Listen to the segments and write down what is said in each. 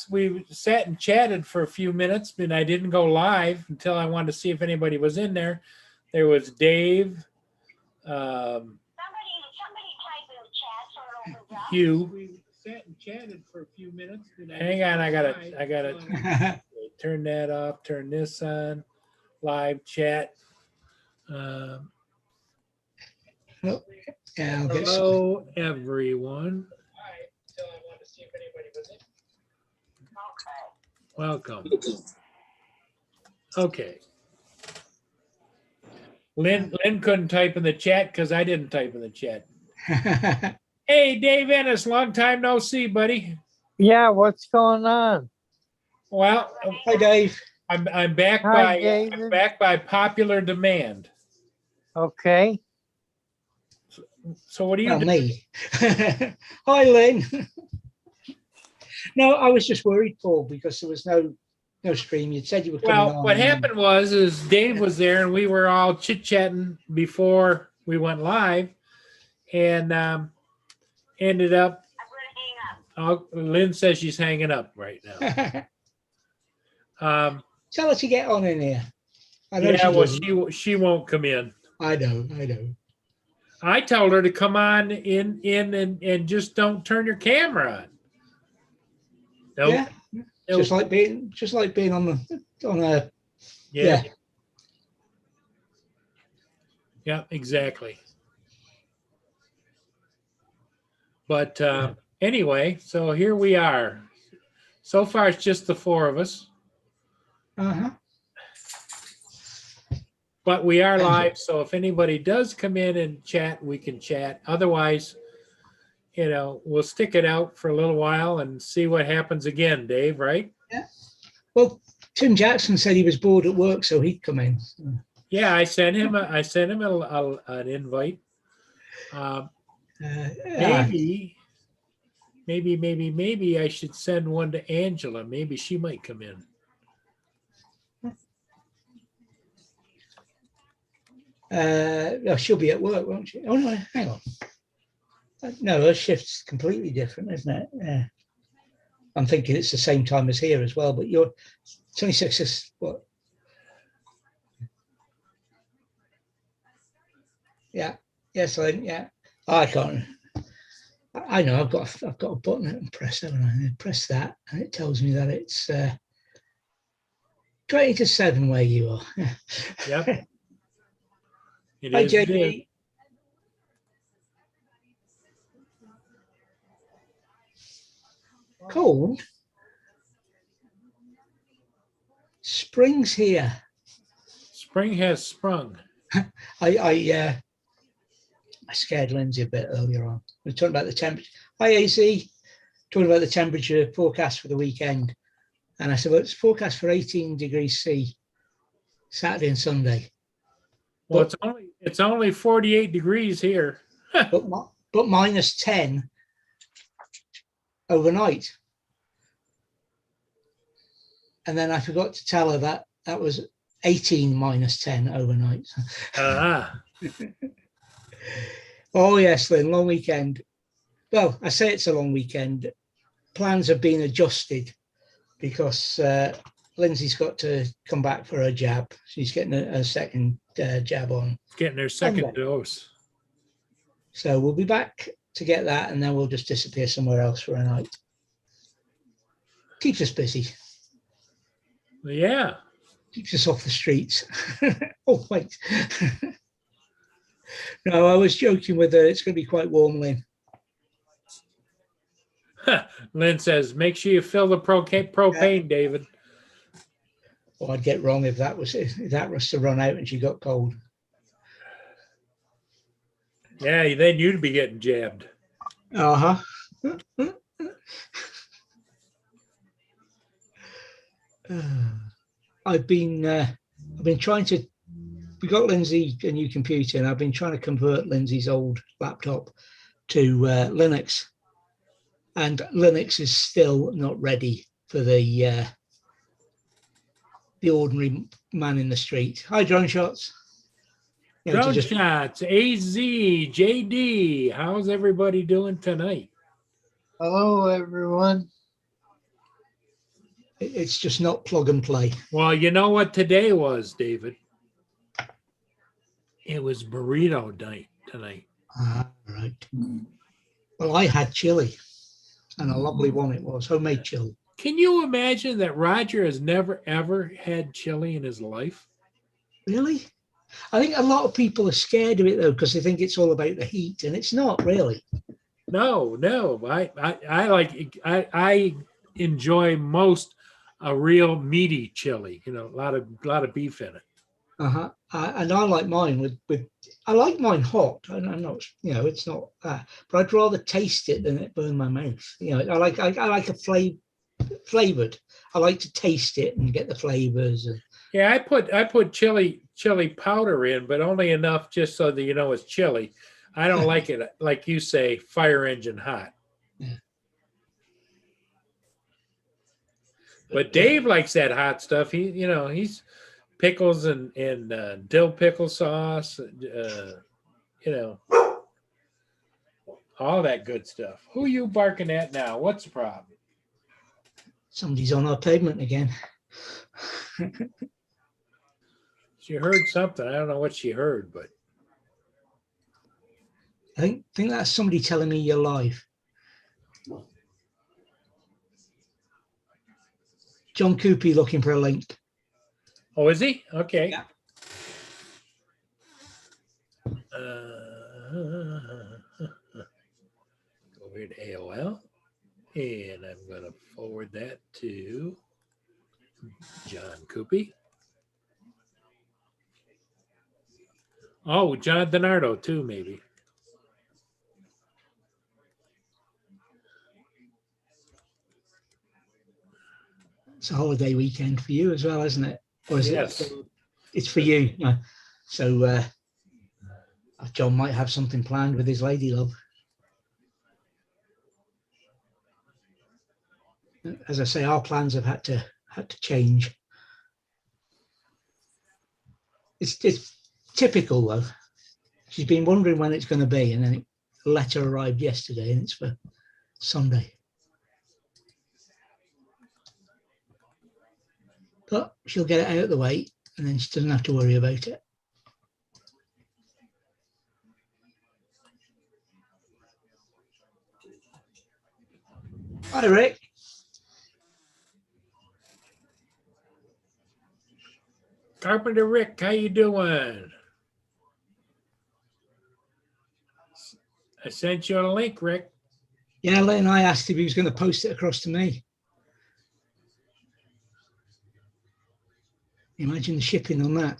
we sat and chatted for a few minutes, and I didn't go live until I wanted to see if anybody was in there. There was Dave, Hugh. We sat and chatted for a few minutes. Hang on, I gotta turn that off. Turn this on. Live chat. Oh, yeah, hello, everyone. Welcome. Okay. Lynn couldn't type in the chat because I didn't type in the chat. Hey, Dave Ennis, long time no see, buddy. Yeah, what's going on? Well, hi, Dave. I'm back Hi, I'm David. back by popular demand. Okay. So what do you Well, do? me. Hi, Lynn. No, I was just worried, Paul, because there was no stream. You'd said you were coming on. Well, what happened was Dave was there and we were all chit-chatting before we went live, and ended up. Oh, Lynn says she's hanging up right now. Tell her to get on in here. I know yeah, well, she won't come in. I know. I told her to come on in and just don't turn your camera on. Nope. Yeah, nope. just like being on a yeah. Yeah, exactly. But anyway, so here we are. So far, it's just the four of us. But we are live, so if anybody does come in and chat, we can chat. Otherwise, we'll stick it out for a little while and see what happens again, Dave, right? Yeah. Well, Tim Jackson said he was bored at work, so he'd come in. Yeah, I sent him an invite. Maybe I should send one to Angela. Maybe she might come in. She'll be at work, won't she? Oh no, hang on. No, her shift's completely different, isn't it? Yeah. I'm thinking it's the same time as here as well, but you're 26 is what? Yeah. Yes, yeah. I can't. I know I've got a button I can press, haven't I? Press that, and it tells me that it's 20 to 7 where you are. Yep. Hi, JD. Cold. Spring's here. Spring has sprung. I scared Lindsay a bit earlier on. We were talking about the temperature. Hi, AC. Talking about the temperature forecast for the weekend. And I said, well, it's forecast for 18 degrees C, Saturday and Sunday. Well, it's only 48 degrees here. but minus 10 overnight. And then I forgot to tell her that was 18 minus 10 overnight. Oh, yes, Lynn, long weekend. Well, I say it's a long weekend. Plans have been adjusted because Lindsay's got to come back for her jab. She's getting a second jab on. Getting her second dose. So we'll be back to get that, and then we'll just disappear somewhere else for a night. Keeps us busy. Yeah. Keeps us off the streets. Oh, wait. No, I was joking with her. It's going to be quite warm, Lynn. Lynn says, make sure you fill the propane, David. Well, I'd get wrong if that was to run out and she got cold. Yeah, then you'd be getting jabbed. I've been trying to. We got Lindsay a new computer, and I've been trying to convert Lindsay's old laptop to Linux, and Linux is still not ready for the ordinary man in the street. Hi, Drone Shots. Drone Shots, AZ, JD. How's everybody doing tonight? Hello, everyone. It's just not plug and play. Well, you know what today was, David? It was burrito night tonight. Ah, right. Well, I had chili, and a lovely one it was, homemade chili. Can you imagine that Roger has never ever had chili in his life? Really? I think a lot of people are scared of it though, because they think it's all about the heat, and it's not really. No, no. I like I enjoy most a real meaty chili. You know, a lot of beef in it. And I like mine with I like mine hot. I'm not, it's not that, but I'd rather taste it than it burn my mouth. I like a flavored. I like to taste it and get the flavors. And Yeah, I put chili powder in, but only enough just so that you know it's chili. I don't like it like you say, fire engine hot. Yeah. But Dave likes that hot stuff. He's pickles and dill pickle sauce. All that good stuff. Who you barking at now? What's the problem? Somebody's on our pavement again. She heard something. I don't know what she heard, but I think that's somebody telling me you're live. John Coopy looking for a link. oh, is he? Okay. Yeah. Over to AOL, and I'm going to forward that to John Coopy. Oh, John DiNardo too, maybe. It's a holiday weekend for you as well, isn't it? Or is Yes. it? It's for you. So John might have something planned with his lady love. As I say, our plans have had to change. It's typical though. She's been wondering when it's going to be, and then a letter arrived yesterday, and it's for Sunday. But she'll get it out of the way, and then she doesn't have to worry about it. Hi, Rick. Carpenter Rick, how you doing? I sent you a link, Rick. Yeah, Len, I asked if he was going to post it across to me. Imagine the shipping on that.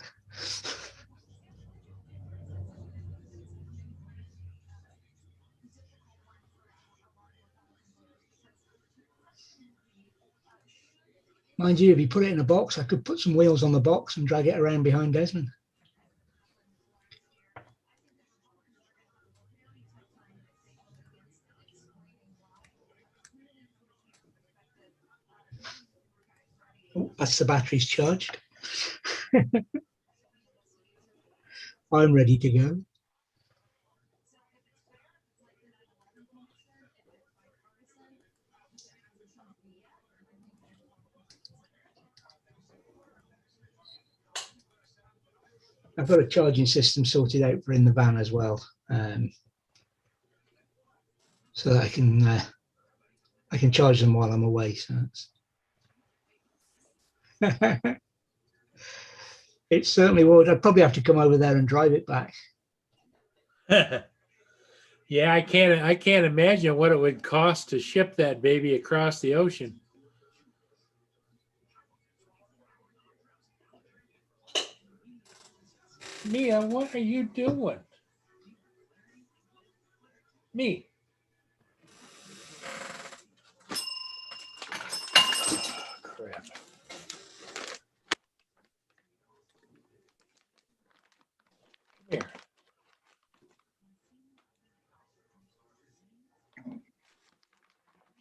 Mind you, if you put it in a box, I could put some wheels on the box and drag it around behind Desmond. Oh, that's the battery's charged. I'm ready to go. I've got a charging system sorted out for in the van as well, so that I can charge them while I'm away. So it certainly would. I'd probably have to come over there and drive it back. Yeah, I can't imagine what it would cost to ship that baby across the ocean. Mia, what are you doing? Me. Oh, crap. Here.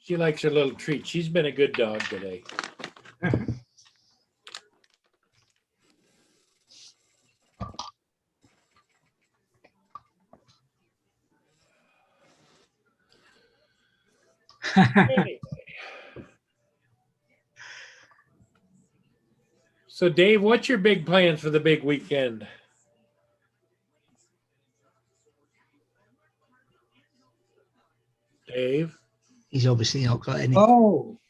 She likes her little treat. She's been a good dog today. Anyway. So, Dave, what's your big plans for the big weekend? Dave? He's obviously not got any. Oh,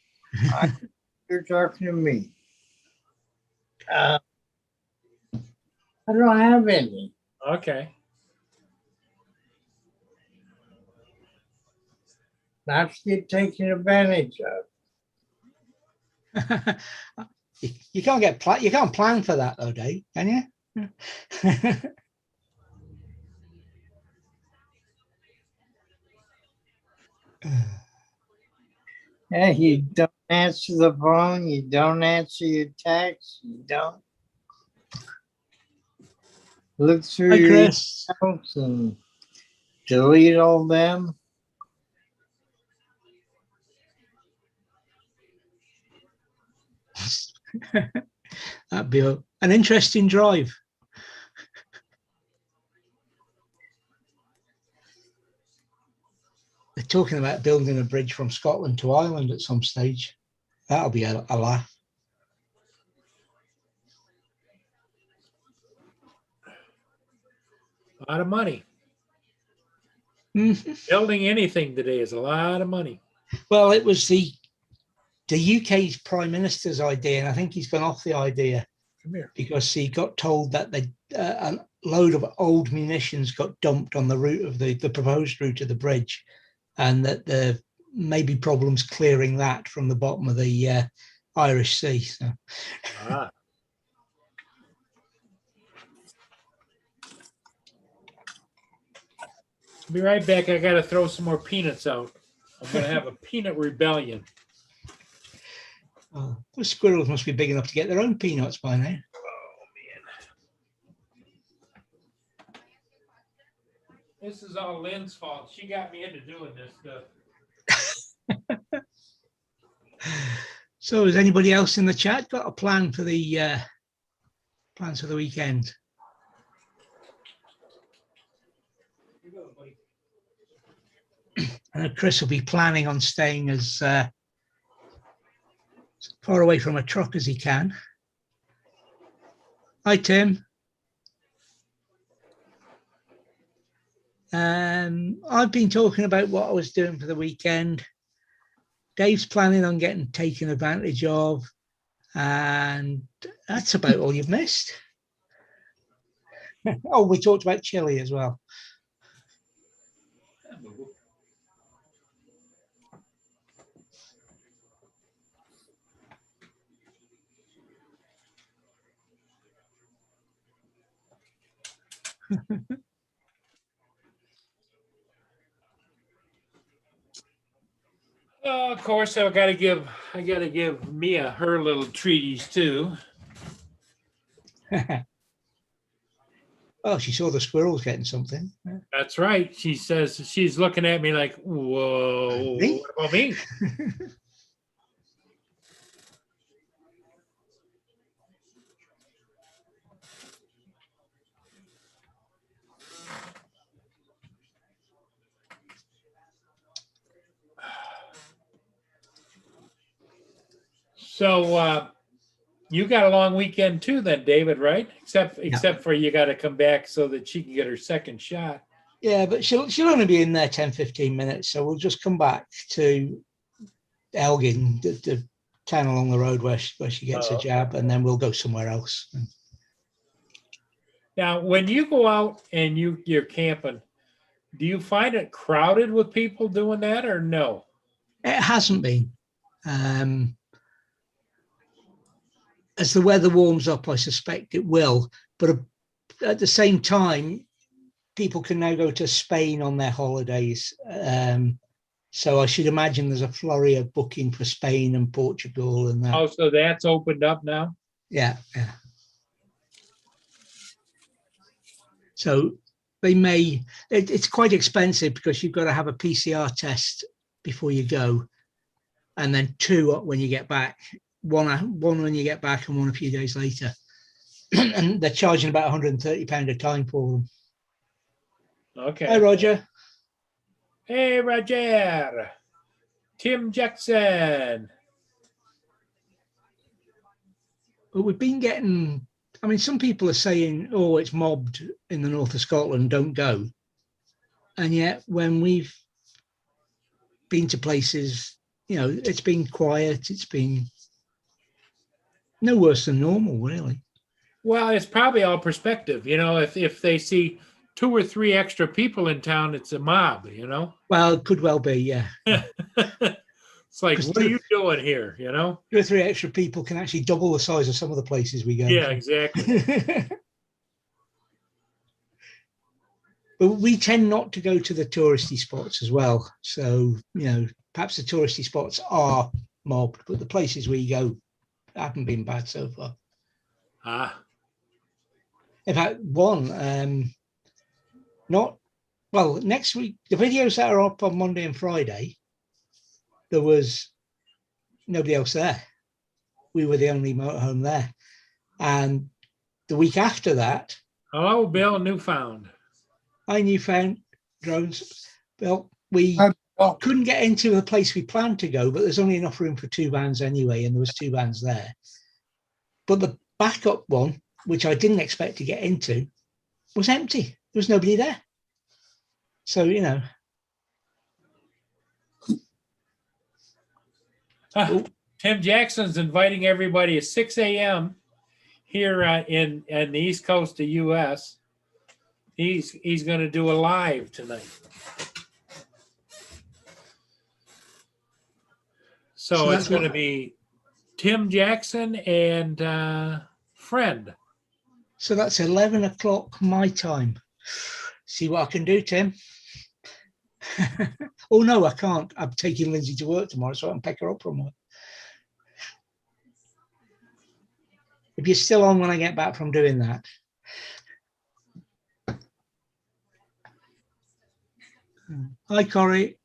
you're talking to me. I don't have any. Okay. Not to get taken advantage of. You can't you can't plan for that though, Dave, can you? Yeah, you don't answer the phone, you don't answer your text, you don't look through Hi, your Chris. emails and delete all them. That'd be an interesting drive. They're talking about building a bridge from Scotland to Ireland at some stage. That'll be a laugh. A lot of money. Mhm. Building anything today is a lot of money. Well, it was the UK's Prime Minister's idea, and I think he's gone off the idea Come here. because he got told that a load of old munitions got dumped on the route of the proposed route of the bridge, and that there may be problems clearing that from the bottom of the Irish Sea. So. Ah. Be right back. I got to throw some more peanuts out. I'm going to have a peanut rebellion. Oh, those squirrels must be big enough to get their own peanuts by now. Oh, man. This is all Lynn's fault. She got me into doing this stuff. So has anybody else in the chat got a plan for the plans for the weekend? I know Chris will be planning on staying as far away from a truck as he can. Hi, Tim. I've been talking about what I was doing for the weekend. Dave's planning on getting taken advantage of, and that's about all you've missed. Oh, we talked about chili as well. Of course, I got to give Mia her little treaties too. Oh, she saw the squirrels getting something. That's right. She says she's looking at me like, "Whoa, Me? what about me?" So you got a long weekend too, then, David, right? Except for you got to come back so that she can get her second shot. Yeah, but she'll only be in there 10, 15 minutes. So we'll just come back to Elgin, the town along the road where she gets a jab, and then we'll go somewhere else. Now, when you go out and you're camping, do you find it crowded with people doing that or no? It hasn't been. As the weather warms up, I suspect it will. But at the same time, people can now go to Spain on their holidays. So I should imagine there's a flurry of booking for Spain and Portugal and that. Oh, so that's opened up now? Yeah. So they may, it's quite expensive because you've got to have a PCR test before you go. And then 2 when you get back, one when you get back and one a few days later. And they're charging about £130 a time for them. Okay. Hi, Roger. Hey, Roger. Tim Jackson. But we've been getting, I mean, some people are saying, oh, it's mobbed in the north of Scotland, don't go. And yet when we've been to places, you know, it's been quiet. It's been no worse than normal, really. Well, it's probably all perspective. You know, if they see 2 or 3 extra people in town, it's a mob. You know, Well, it could well be, yeah. it's like, 'Cause what are you doing here? You know? 2 or 3 extra people can actually double the size of some of the places we go. Yeah, to. exactly. But we tend not to go to the touristy spots as well. So, you know, perhaps the touristy spots are mobbed, but the places we go haven't been bad so far. Ah, In fact, not well, next week, the videos that are up on Monday and Friday, there was nobody else there. We were the only motorhome there. And the week after that, hello, Bill, Newfound. I knew found drones. Well, we Oh, couldn't get into the place we planned to go, but there's only enough room for 2 vans anyway, and there was 2 vans there. But the backup one, which I didn't expect to get into, was empty. There was nobody there. So, you know. Oh. Tim Jackson's inviting everybody at 6 a.m. here in the East Coast of U.S. He's going to do a live tonight. So it's going to be Tim Jackson and friend. So that's 11 o'clock my time. See what I can do, Tim. Oh, no, I can't. I'm taking Lindsay to work tomorrow, so I can pick her up from work. If you're still on when I get back from doing that. Hi, Corey.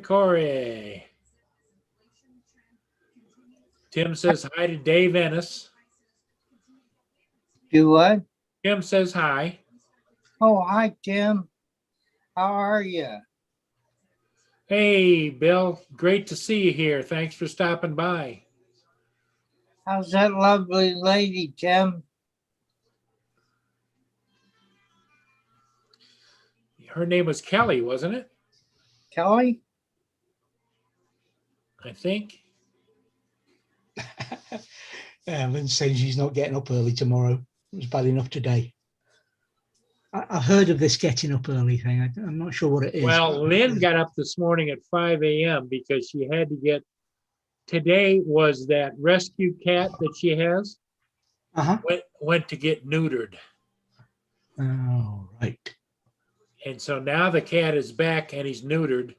Corey. Tim says hi to Dave Ennis. do what? Tim says hi. Oh, hi, Tim. How are you? Hey, Bill. Great to see you here. Thanks for stopping by. How's that lovely lady, Tim? Her name was Kelly, wasn't it? Kelly? I think. Lynn saying she's not getting up early tomorrow. It was bad enough today. I've heard of this getting up early thing. I'm not sure what it is. Well, Lynn got up this morning at 5 a.m. because she had to get, today was that rescue cat that she has, went to get neutered. Oh, right. And so now the cat is back and he's neutered,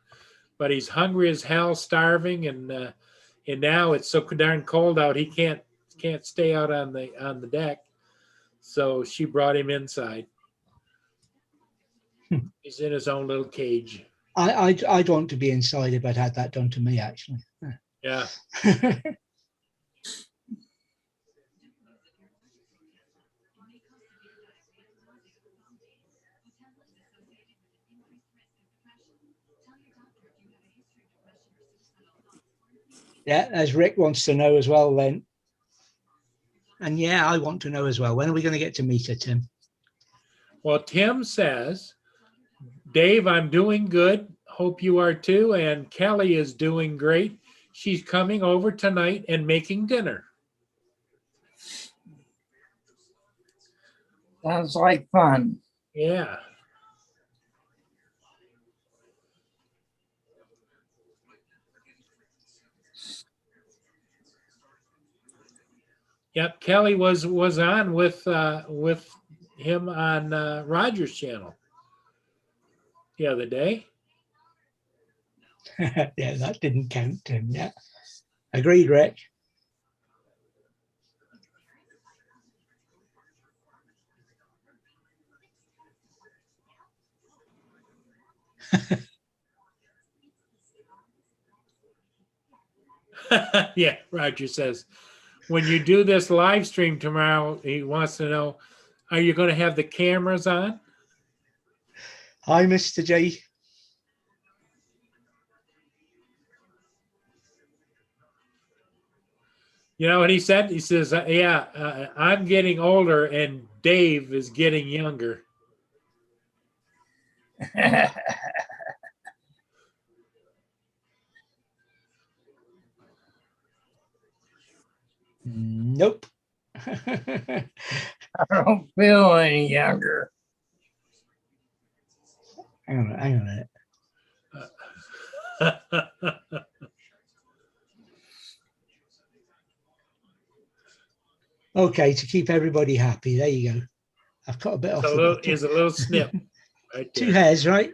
but he's hungry as hell, starving, and now it's so darn cold out he can't stay out on the deck. So she brought him inside. He's in his own little cage. I'd want to be inside if I'd had that done to me, actually. Yeah. Yeah, as Rick wants to know as well then. And yeah, I want to know as well. When are we going to get to meet her, Tim? Well, Tim says, Dave, I'm doing good. Hope you are too. And Kelly is doing great. She's coming over tonight and making dinner. Sounds like fun. Yeah. Yep, Kelly was on with him on Roger's channel the other day. Yeah, that didn't count, Tim. Yeah, agreed, Rick. Yeah, Roger says, when you do this live stream tomorrow, he wants to know, are you going to have the cameras on? Hi, Mr. J. You know what he said? He says, "Yeah, I'm getting older, and Dave is getting younger." Nope. I don't feel any younger. Hang on a minute. Okay, to keep everybody happy. There you go. I've cut a bit off. Is a little snip right there. 2 hairs, right?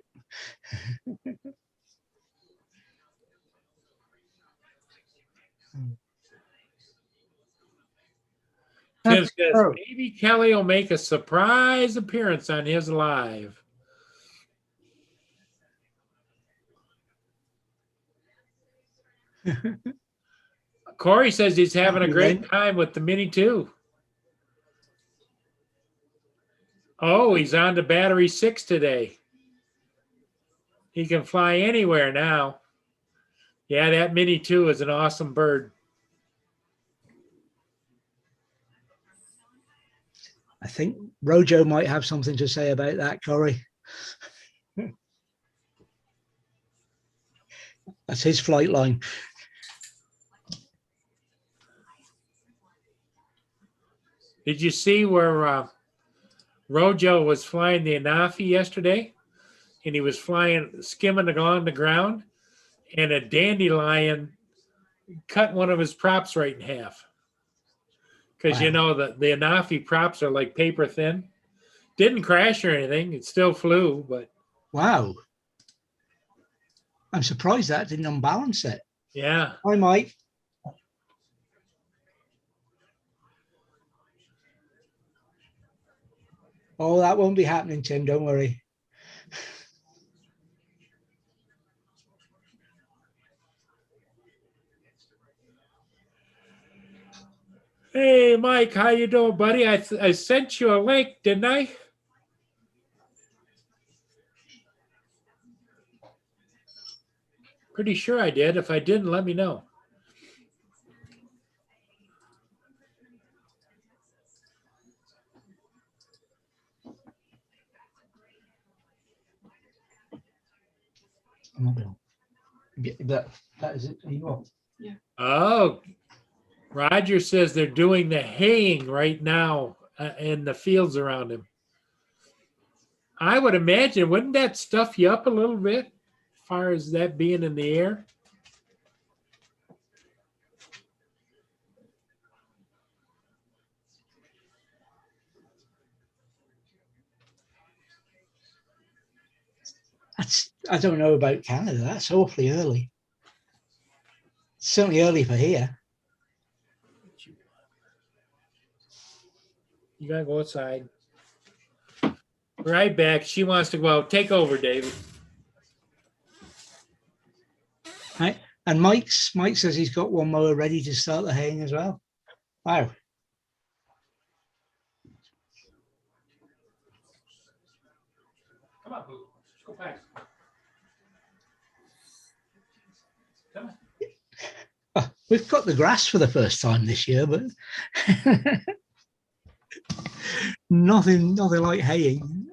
Tim says maybe Kelly will make a surprise appearance on his live. Corey says he's having a great time with the Mini 2. Oh, he's on to battery 6 today. He can fly anywhere now. Yeah, that Mini 2 is an awesome bird. I think Rojo might have something to say about that, Corey. That's his flight line. Did you see where Rojo was flying the Anafi yesterday? And he was skimming along the ground, and a dandelion cut one of his props right in half. Because Wow. you know the Anafi props are like paper thin. Didn't crash or anything. It still flew, but Wow. I'm surprised that didn't unbalance it. yeah. Hi, Mike. Oh, that won't be happening, Tim. Don't worry. Hey, Mike, how you doing, buddy? I sent you a link, didn't I? Pretty sure I did. If I didn't, let me know. That is it. You are. Yeah. Oh, Roger says they're doing the haying right now in the fields around him. I would imagine, wouldn't that stuff you up a little bit as far as that being in the air? I don't know about Canada. That's awfully early. It's certainly early for here. You gotta go outside. Right back. She wants to go out. Take over, David. Right. And Mike says he's got one mower ready to start the haying as well. Wow. Come on, Boo. Let's go back. Come on. We've cut the grass for the first time this year, but nothing like haying.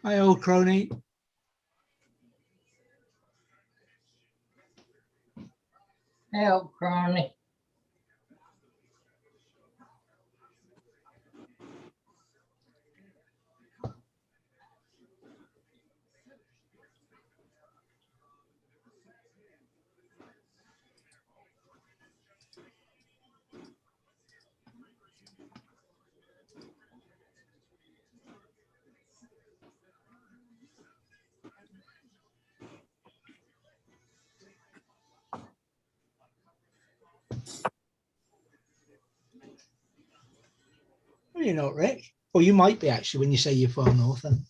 Hi, old crony. Help, crony. You're not, Rick. Or you might be actually when you say you're far north. Then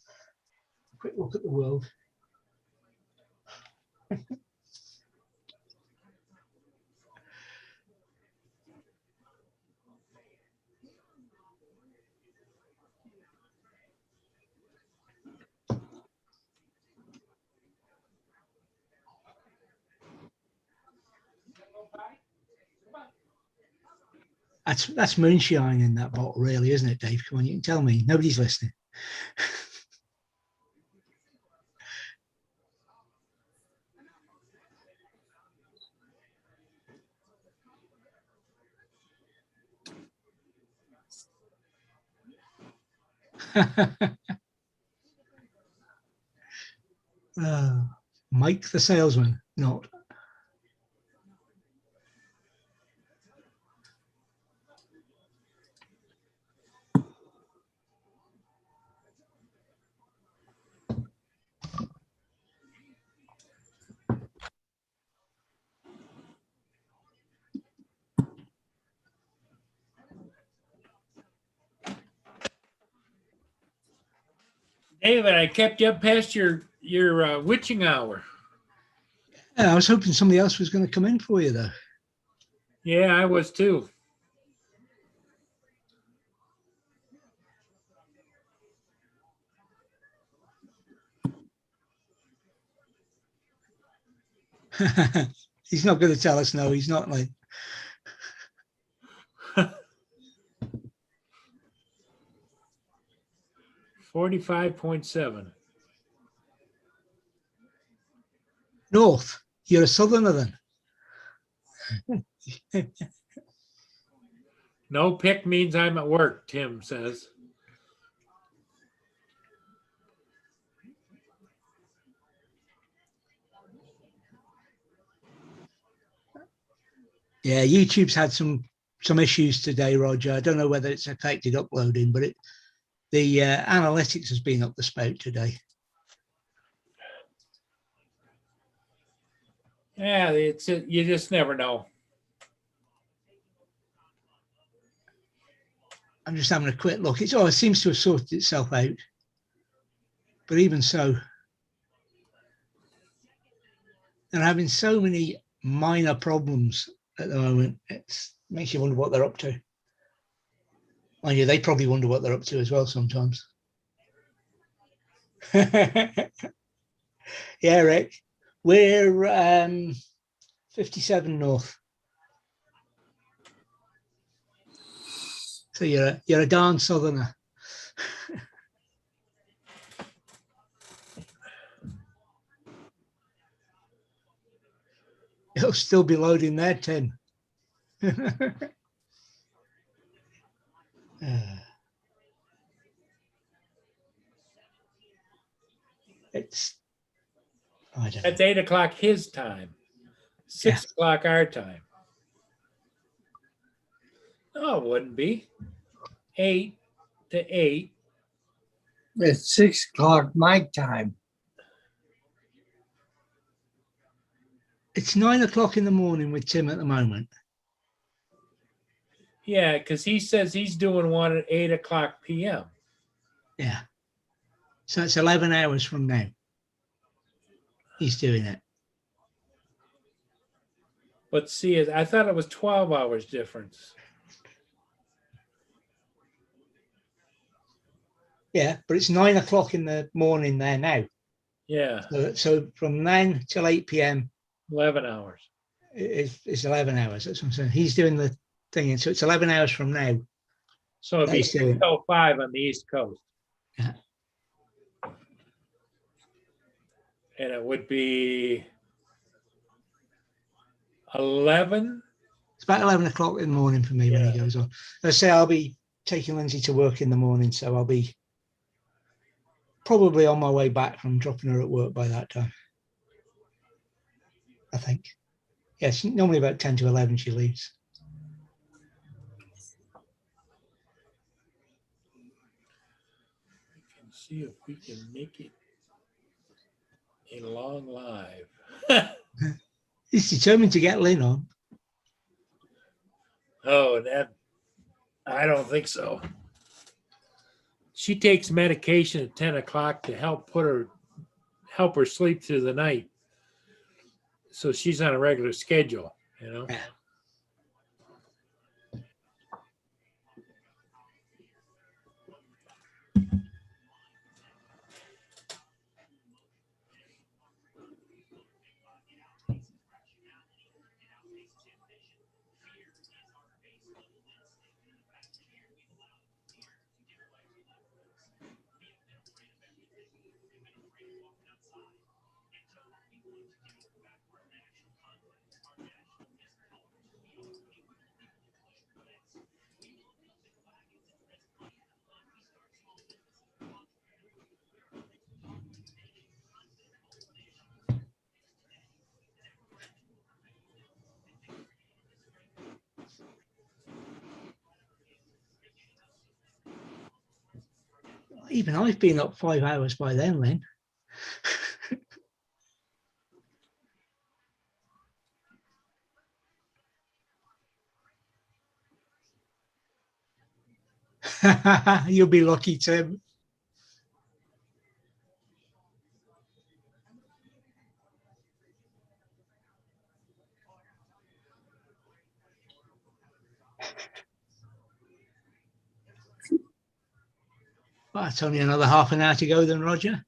quick look at the world. That's moonshine in that bottle, really, isn't it, Dave? Come on, you can tell me. Nobody's listening. Mike the salesman, not. David, I kept you up past your witching hour. I was hoping somebody else was going to come in for you, though. Yeah, I was too. He's not going to tell us no. He's not like. 45.7. North. You're a southerner then. No pick means I'm at work, Tim says. Yeah, YouTube's had some issues today, Roger. I don't know whether it's affected uploading, but the analytics has been up the spout today. Yeah, you just never know. I'm just having a quick look. It seems to have sorted itself out. But even so, they're having so many minor problems at the moment. It makes you wonder what they're up to. Mind you, they probably wonder what they're up to as well sometimes. Yeah, Rick. We're 57 north. So you're a darn southerner. It'll still be loading there, Tim. It's I don't know. That's 8 o'clock his time. 6 o'clock our time. No, it wouldn't be. 8 to 8. It's 6 o'clock my time. It's 9 o'clock in the morning with Tim at the moment. Yeah, because he says he's doing one at 8 o'clock p.m. Yeah. So it's 11 hours from now. He's doing it. But see, I thought it was 12 hours difference. Yeah, but it's 9 o'clock in the morning there now. Yeah, So from 9 till 8 p.m. 11 hours. It's 11 hours. That's what I'm saying. He's doing the thing. And so it's 11 hours from now. So it'd be 6:05 on the East Coast. Yeah. And it would be 11. It's about 11 o'clock in the morning for me when he goes on. Let's say I'll be taking Lindsay to work in the morning, so I'll be probably on my way back from dropping her at work by that time. I think. Yes, normally about 10 to 11 she leaves. We can see if we can make it a long live. He's determined to get Lynn on. Oh, I don't think so. She takes medication at 10 o'clock to help her sleep through the night. So she's on a regular schedule, you know. Yeah. even I've been up 5 hours by then, Lynn. You'll be lucky, Tim. Well, it's only another half an hour to go then, Roger.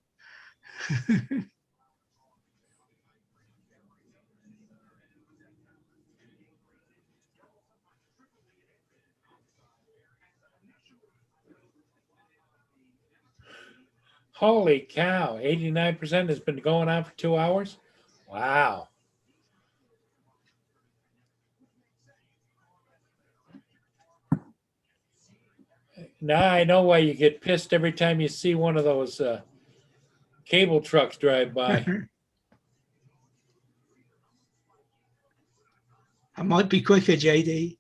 Holy cow, 89% has been going on for 2 hours? Wow. Now I know why you get pissed every time you see one of those cable trucks drive by. I might be quicker, JD.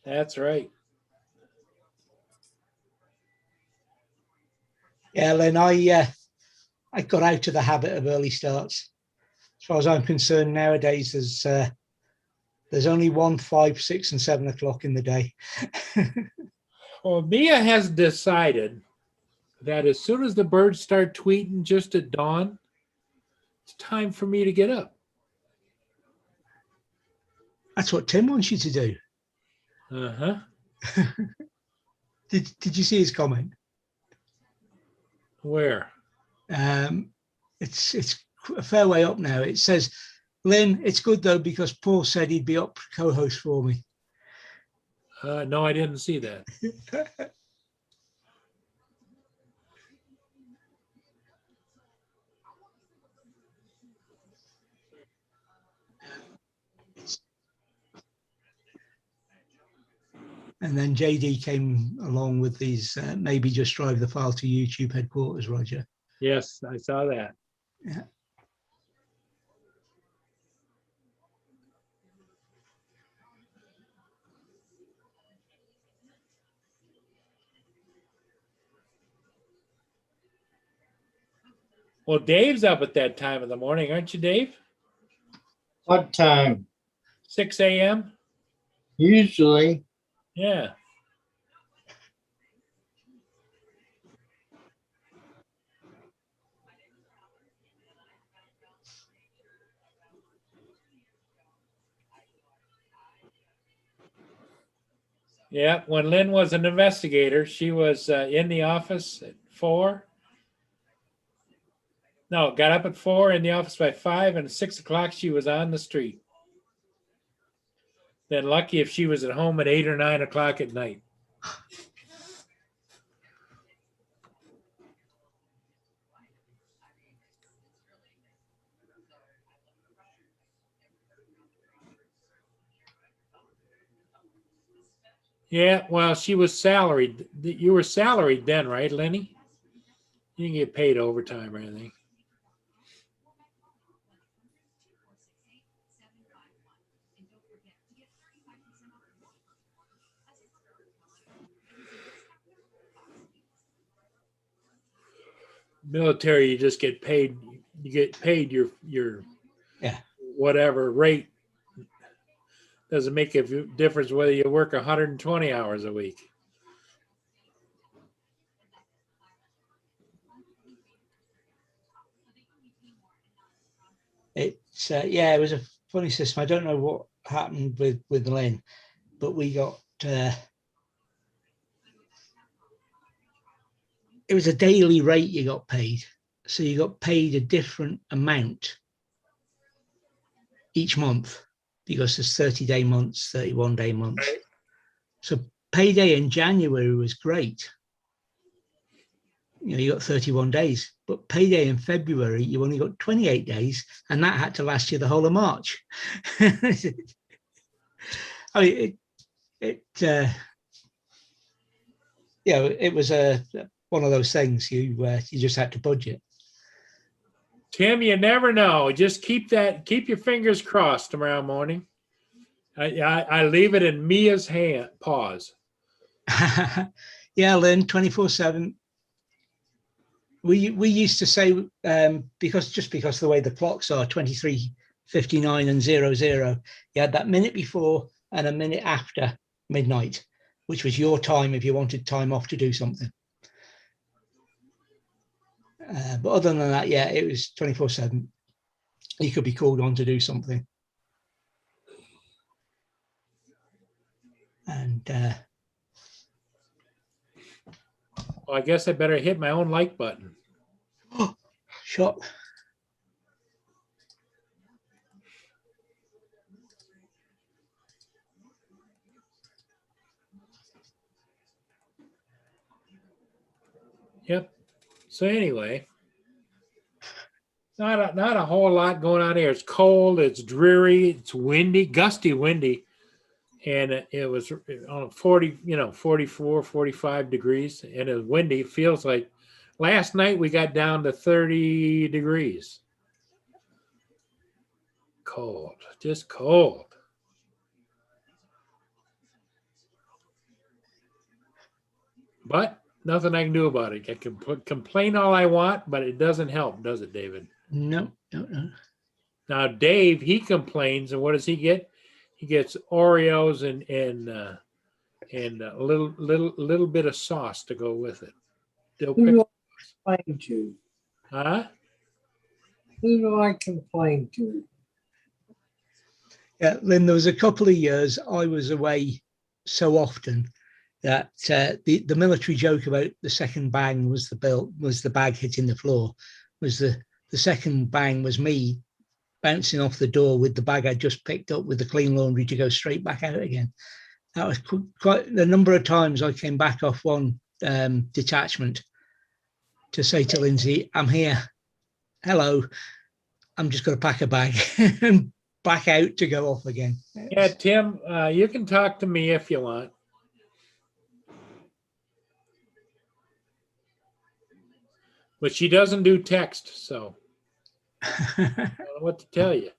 That's right. Yeah, Lynn, I got out of the habit of early starts. As far as I'm concerned, nowadays there's only 1, 5, 6, and 7 o'clock in the day. Well, Mia has decided that as soon as the birds start tweeting just at dawn, it's time for me to get up. That's what Tim wants you to do. Uh-huh. Did you see his comment? Where? It's a fair way up now. It says, Lynn, it's good though because Paul said he'd be up co-host for me. No, I didn't see that. And then JD came along with these, maybe just drive the file to YouTube headquarters, Roger. Yes, I saw that. Yeah. Well, Dave's up at that time of the morning, aren't you, Dave? What time? 6 a.m.? Usually. Yeah. Yeah, when Lynn was an investigator, she was in the office at 4. No, got up at 4, in the office by 5, and at 6 o'clock she was on the street. Then lucky if she was at home at 8 or 9 o'clock at night. Yeah, well, she was salaried. You were salaried then, right, Lenny? You didn't get paid overtime or anything. Military, you just get paid. You get paid your Yeah. whatever rate. Doesn't make a difference whether you work 120 hours a week. It's yeah, it was a funny system. I don't know what happened with Lynn, but we got it was a daily rate you got paid. So you got paid a different amount each month because there's 30-day months, 31-day months. Right. So payday in January was great. You know, you got 31 days, but payday in February, you only got 28 days, and that had to last you the whole of March. I mean, it was one of those things you just had to budget. Tim, you never know. Just keep your fingers crossed tomorrow morning. I leave it in Mia's hand paws. Yeah, Lynn, 24/7. We used to say because the way the clocks are 23:59 and 00, you had that minute before and a minute after midnight, which was your time if you wanted time off to do something. But other than that, yeah, it was 24/7. You could be called on to do something. And Well, I guess I better hit my own like button. shot. Yep. So anyway, not a whole lot going on here. It's cold, it's dreary, it's windy, gusty windy. And it was on 40, 44, 45 degrees, and it was windy. It feels like last night we got down to 30 degrees. Cold, just cold. But nothing I can do about it. I can complain all I want, but it doesn't help, does it, David? No. Now, Dave, he complains, and what does he get? He gets Oreos and a little bit of sauce to go with it. They'll Who pick, do I complain to? huh? Who do I complain to? Yeah, Lynn, there was a couple of years I was away so often that the military joke about the second bang was the bag hitting the floor. Was the second bang was me bouncing off the door with the bag I just picked up with the clean laundry to go straight back out again. That was quite the number of times I came back off one detachment to say to Lindsay, I'm here. Hello. I'm just going to pack a bag and back out to go off again. Yeah, Tim, you can talk to me if you want. But she doesn't do text, so I don't know what to tell you.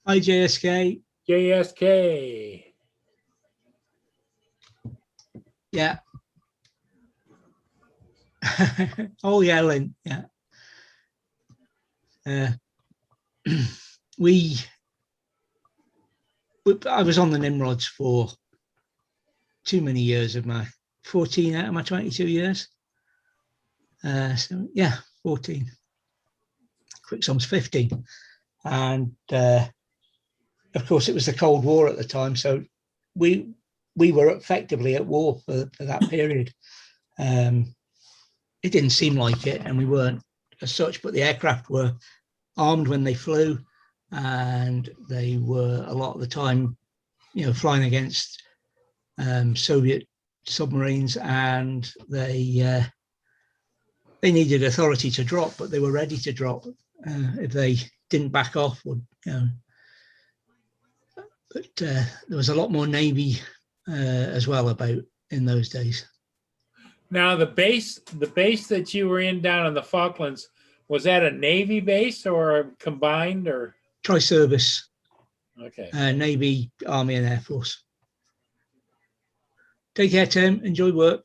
Hi, JSK. JSK. Yeah. Oh, yeah, Lynn. Yeah. I was on the Nimrods for too many years of my 14 out of my 22 years. So yeah, 14. Quick sum's 15. And of course it was the Cold War at the time. So we were effectively at war for that period. It didn't seem like it, and we weren't as such, but the aircraft were armed when they flew, and they were a lot of the time, flying against Soviet submarines, and they needed authority to drop, but they were ready to drop if they didn't back off. But there was a lot more Navy as well about in those days. Now the base that you were in down in the Falklands, was that a Navy base or combined or? Tri-service. Okay. Navy, Army, and Air Force. Take care, Tim. Enjoy work.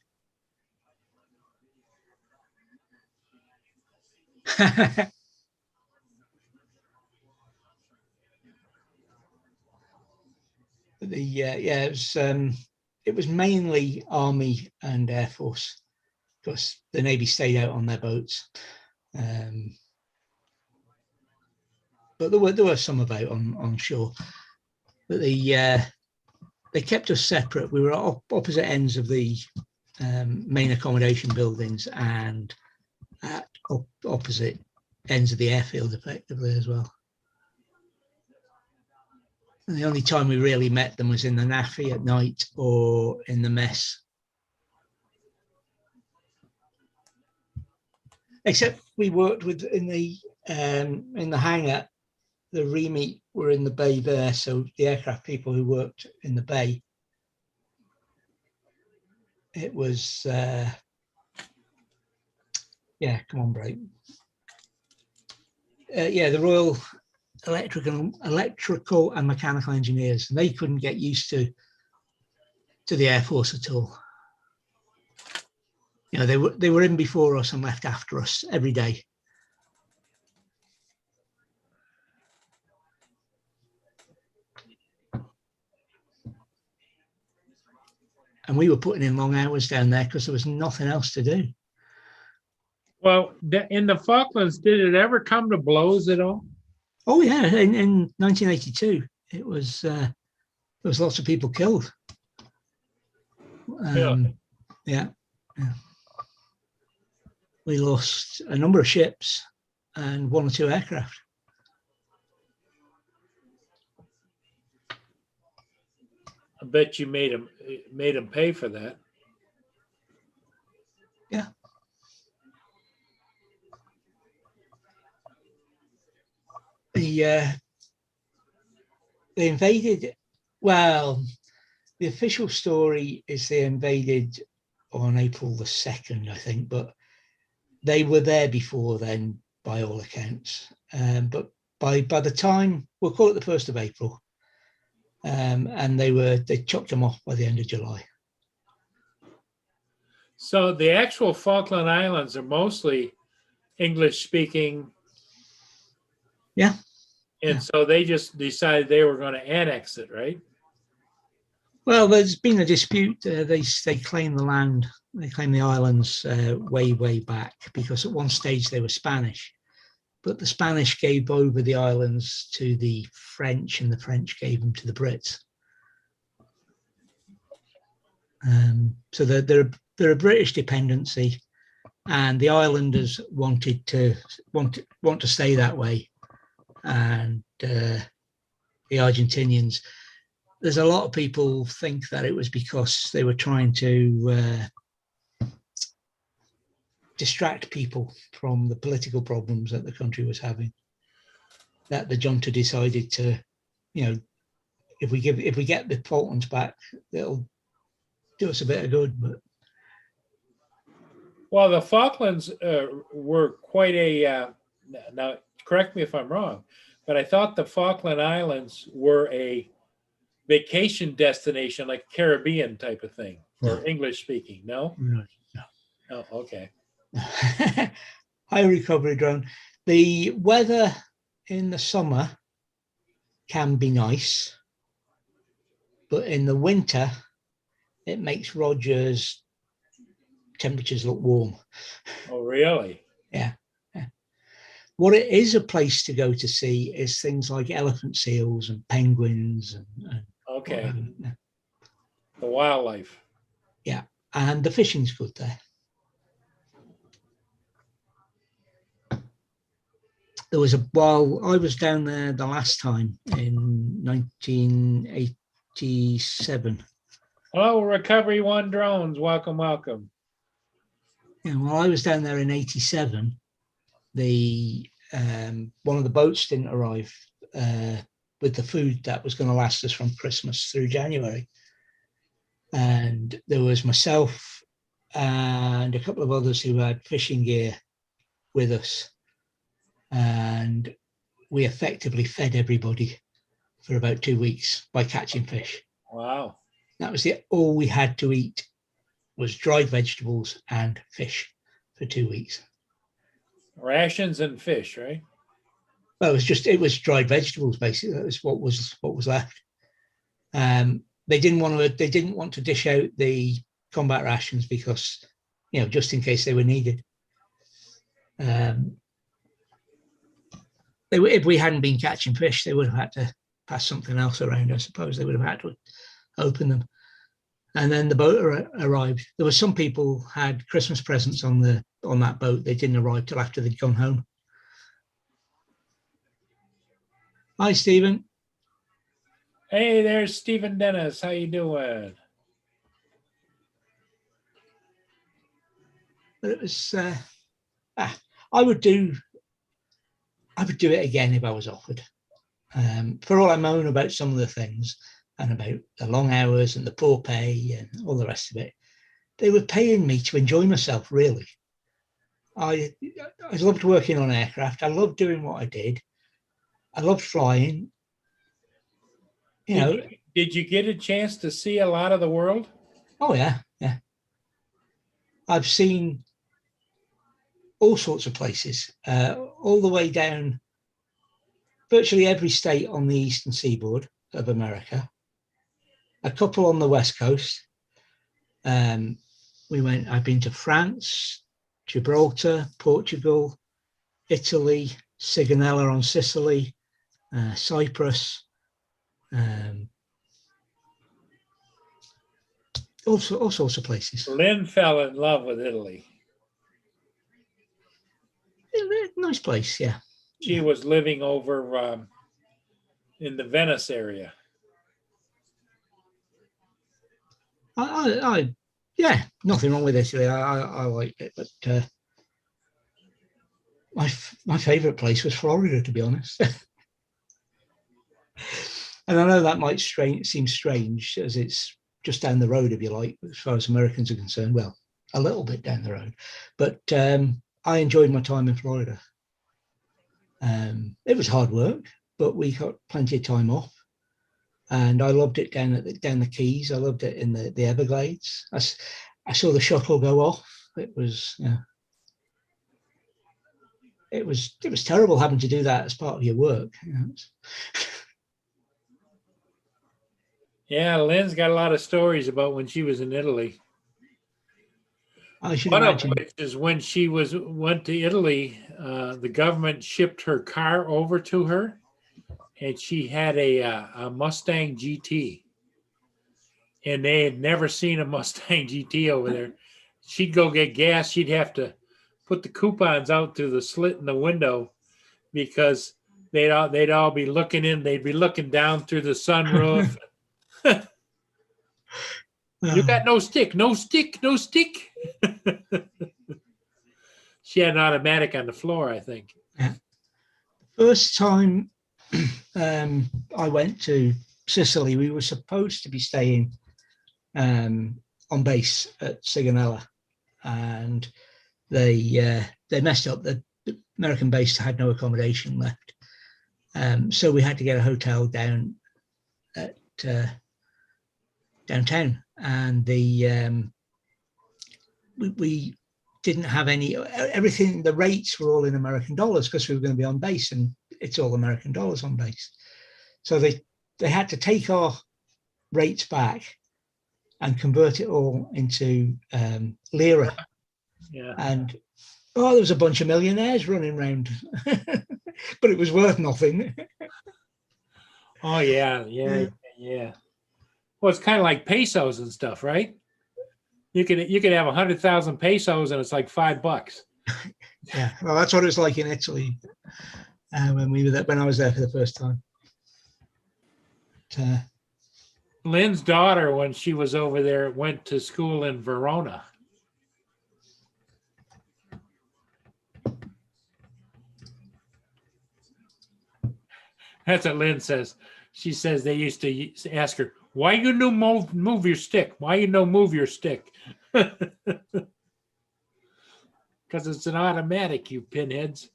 It was mainly Army and Air Force because the Navy stayed out on their boats. But there were some about on shore. But they kept us separate. We were at opposite ends of the main accommodation buildings and at opposite ends of the airfield, effectively, as well. And the only time we really met them was in the NAFI at night or in the mess. Except we worked in the hangar. The remeet were in the bay there, so the aircraft people who worked in the bay, it was come on, break. The Royal electrical and mechanical engineers, and they couldn't get used to the Air Force at all. You know, they were in before us and left after us every day. And we were putting in long hours down there because there was nothing else to do. Well, in the Falklands, did it ever come to blows at all? Oh yeah, in 1982, there was lots of people killed. Yeah. We lost a number of ships and 1 or 2 aircraft. I bet you made them pay for that. Yeah. They invaded. Well, the official story is they invaded on April the 2nd, I think, but they were there before then, by all accounts. But by the time, we'll call it the 1st of April, and they chopped them off by the end of July. So the actual Falkland Islands are mostly English speaking. Yeah. And so they just decided they were going to annex it, right? Well, there's been a dispute. They claim the land, they claim the islands way back, because at one stage they were Spanish, but the Spanish gave over the islands to the French, and the French gave them to the Brits. So they're a British dependency, and the islanders want to stay that way, and the Argentinians. There's a lot of people think that it was because they were trying to distract people from the political problems that the country was having, that the junta decided to, you know, if we get the Falklands back, it'll do us a bit of good. But well, the Falklands were quite a now correct me if I'm wrong, but I thought the Falkland Islands were a vacation destination, like Caribbean type of thing for English speaking. No? Oh, okay. High recovery drone. The weather in the summer can be nice, but in the winter, it makes Rogers temperatures look warm. Oh, really? Yeah. What it is a place to go to see is things like elephant seals and penguins and okay. The wildlife. Yeah, and the fishing's good there. There was while I was down there the last time in 1987. Hello, Recovery One Drones. Welcome, welcome. Yeah, while I was down there in 87, the one of the boats didn't arrive with the food that was going to last us from Christmas through January. And there was myself and a couple of others who had fishing gear with us. And we effectively fed everybody for about 2 weeks by catching fish. Wow. That was all we had to eat was dried vegetables and fish for 2 weeks. Rations and fish, right? Well, it was dried vegetables basically. That was what was left. They didn't want to dish out the combat rations because, you know, just in case they were needed. If we hadn't been catching fish, they would have had to pass something else around. I suppose they would have had to open them. And then the boat arrived. There were some people had Christmas presents on that boat. They didn't arrive till after they'd gone home. Hi, Stephen. Hey, there's Stephen Dennis. How you doing? But it was. I would do it again if I was offered. For all I moan about some of the things and about the long hours and the poor pay and all the rest of it, they were paying me to enjoy myself, really. I loved working on aircraft. I loved doing what I did. I loved flying. You know, Did you get a chance to see a lot of the world? oh yeah, yeah. I've seen all sorts of places, all the way down virtually every state on the eastern seaboard of America, a couple on the west coast. I've been to France, Gibraltar, Portugal, Italy, Sigonella on Sicily, Cyprus, all sorts of places. Lynn fell in love with Italy. Nice place, yeah. She was living over in the Venice area. Yeah, nothing wrong with Italy. I liked it, but my favorite place was Florida, to be honest. And I know that might seem strange, as it's just down the road, if you like, as far as Americans are concerned. Well, a little bit down the road, but I enjoyed my time in Florida. It was hard work, but we got plenty of time off, and I loved it down the Keys. I loved it in the Everglades. I saw the shuttle go off. It was, yeah. It was terrible having to do that as part of your work. You know? Yeah, Lynn's got a lot of stories about when she was in Italy. I should One imagine. of which is when she went to Italy, the government shipped her car over to her, and she had a Mustang GT, and they had never seen a Mustang GT over there. She'd go get gas. She'd have to put the coupons out through the slit in the window because they'd all be looking in. They'd be looking down through the sunroof. You got no stick, no stick, no stick. She had an automatic on the floor, I think. Yeah. First time I went to Sicily, we were supposed to be staying on base at Sigonella, and they messed up. The American base had no accommodation left, so we had to get a hotel down at downtown, and we didn't have everything. The rates were all in American dollars because we were going to be on base, and it's all American dollars on base. So they had to take our rates back and convert it all into lira. Yeah. And there was a bunch of millionaires running around, but it was worth nothing. Oh yeah. Well, it's kind of like pesos and stuff, right? You could have 100,000 pesos and it's like $5. Yeah, well, that's what it's like in Italy when I was there for the first time. Lynn's daughter, when she was over there, went to school in Verona. That's what Lynn says. She says they used to ask her, "Why you no move your stick? Why you no move your stick?" Because it's an automatic, you pinheads.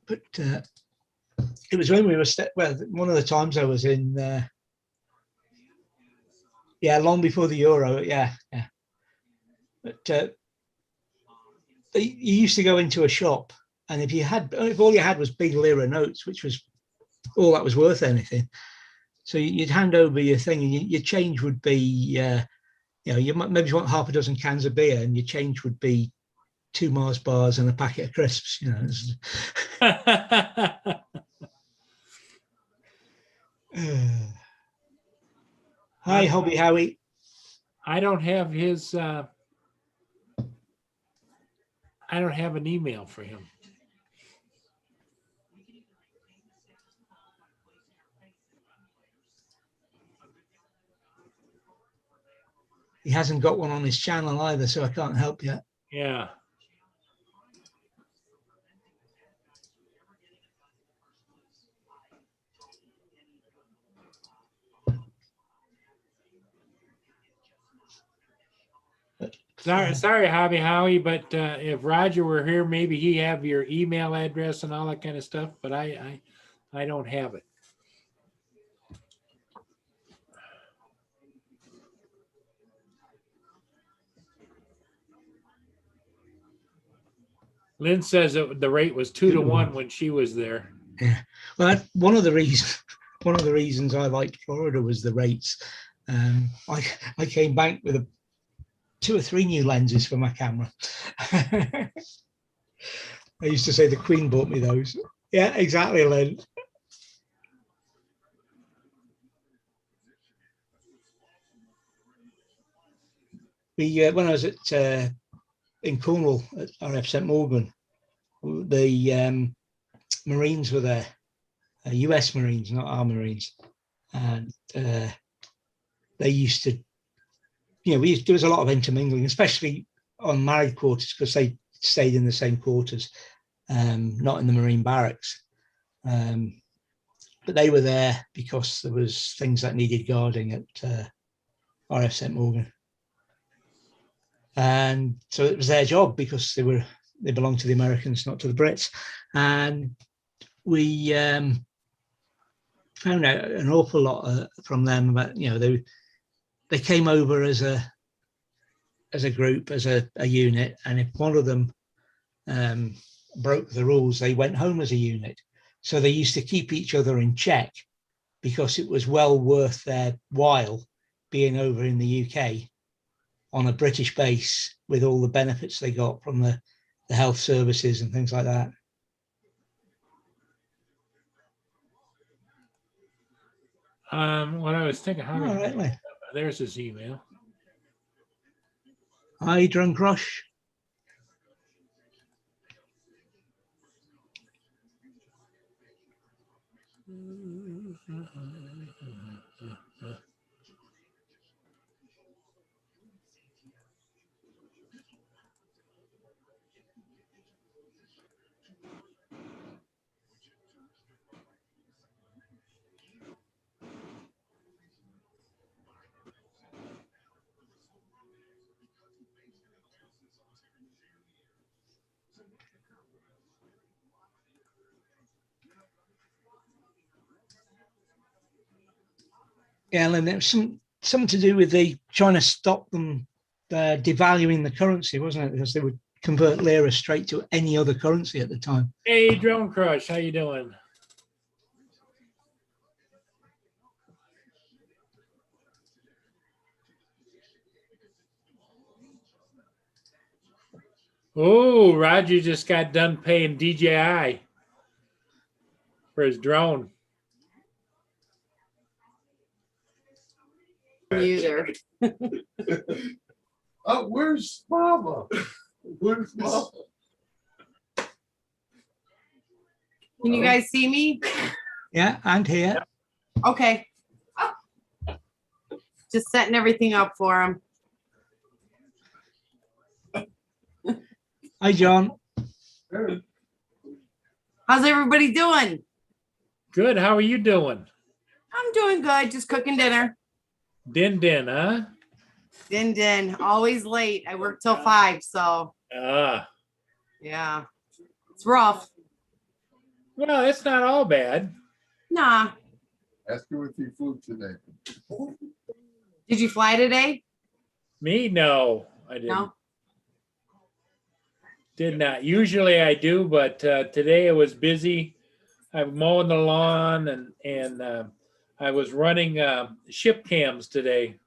But it was when we were one of the times I was in. Long before the Euro. Yeah. But you used to go into a shop, and if all you had was big lira notes, which was all that was worth anything, so you'd hand over your thing, and your change would be, you might maybe want half a dozen cans of beer, and your change would be 2 Mars bars and a packet of crisps. Hi, Hobby Howie. I don't have his. I don't have an email for him. He hasn't got one on his channel either, so I can't help you. Yeah. Sorry, Hobby Howie, but if Roger were here, maybe he have your email address and all that kind of stuff, but I don't have it. Lynn says that the rate was 2-to-1 when she was there. Yeah. Well, one of the reasons I liked Florida was the rates. I came back with 2 or 3 new lenses for my camera. I used to say the Queen bought me those. Yeah, exactly, Lynn. When I was in Cornwall at RF St Morgan, the Marines were there, US Marines, not our Marines, and they used to, there was a lot of intermingling, especially on married quarters, because they stayed in the same quarters, not in the Marine barracks. But they were there because there was things that needed guarding at RF St Morgan. And so it was their job because they belonged to the Americans, not to the Brits. And we found out an awful lot from them about, they came over as a group, as a unit, and if one of them broke the rules, they went home as a unit. So they used to keep each other in check because it was well worth their while being over in the UK on a British base with all the benefits they got from the health services and things like that. What I was thinking, Right, there's his email. Hi, Drunk Rush. Yeah, and there was something to do with trying to stop them devaluing the currency, wasn't it? Because they would convert lira straight to any other currency at the time. Hey, Drone Crush, how you doing? Oh, Roger just got done paying DJI for his drone. Either. Oh, where's Mama? Where's Mama? Can you guys see me? Yeah, and here. Okay. Just setting everything up for him. Hi, John. How's everybody doing? Good. How are you doing? I'm doing good. Just cooking dinner. Din, huh? Din. Always late. I work till 5, so Ah. yeah. It's rough. Well, it's not all bad. Nah. Ask her what you flew today. Did you fly today? Me? No, I didn't. No. Did not. Usually I do, but today it was busy. I'm mowing the lawn and I was running ship cams today.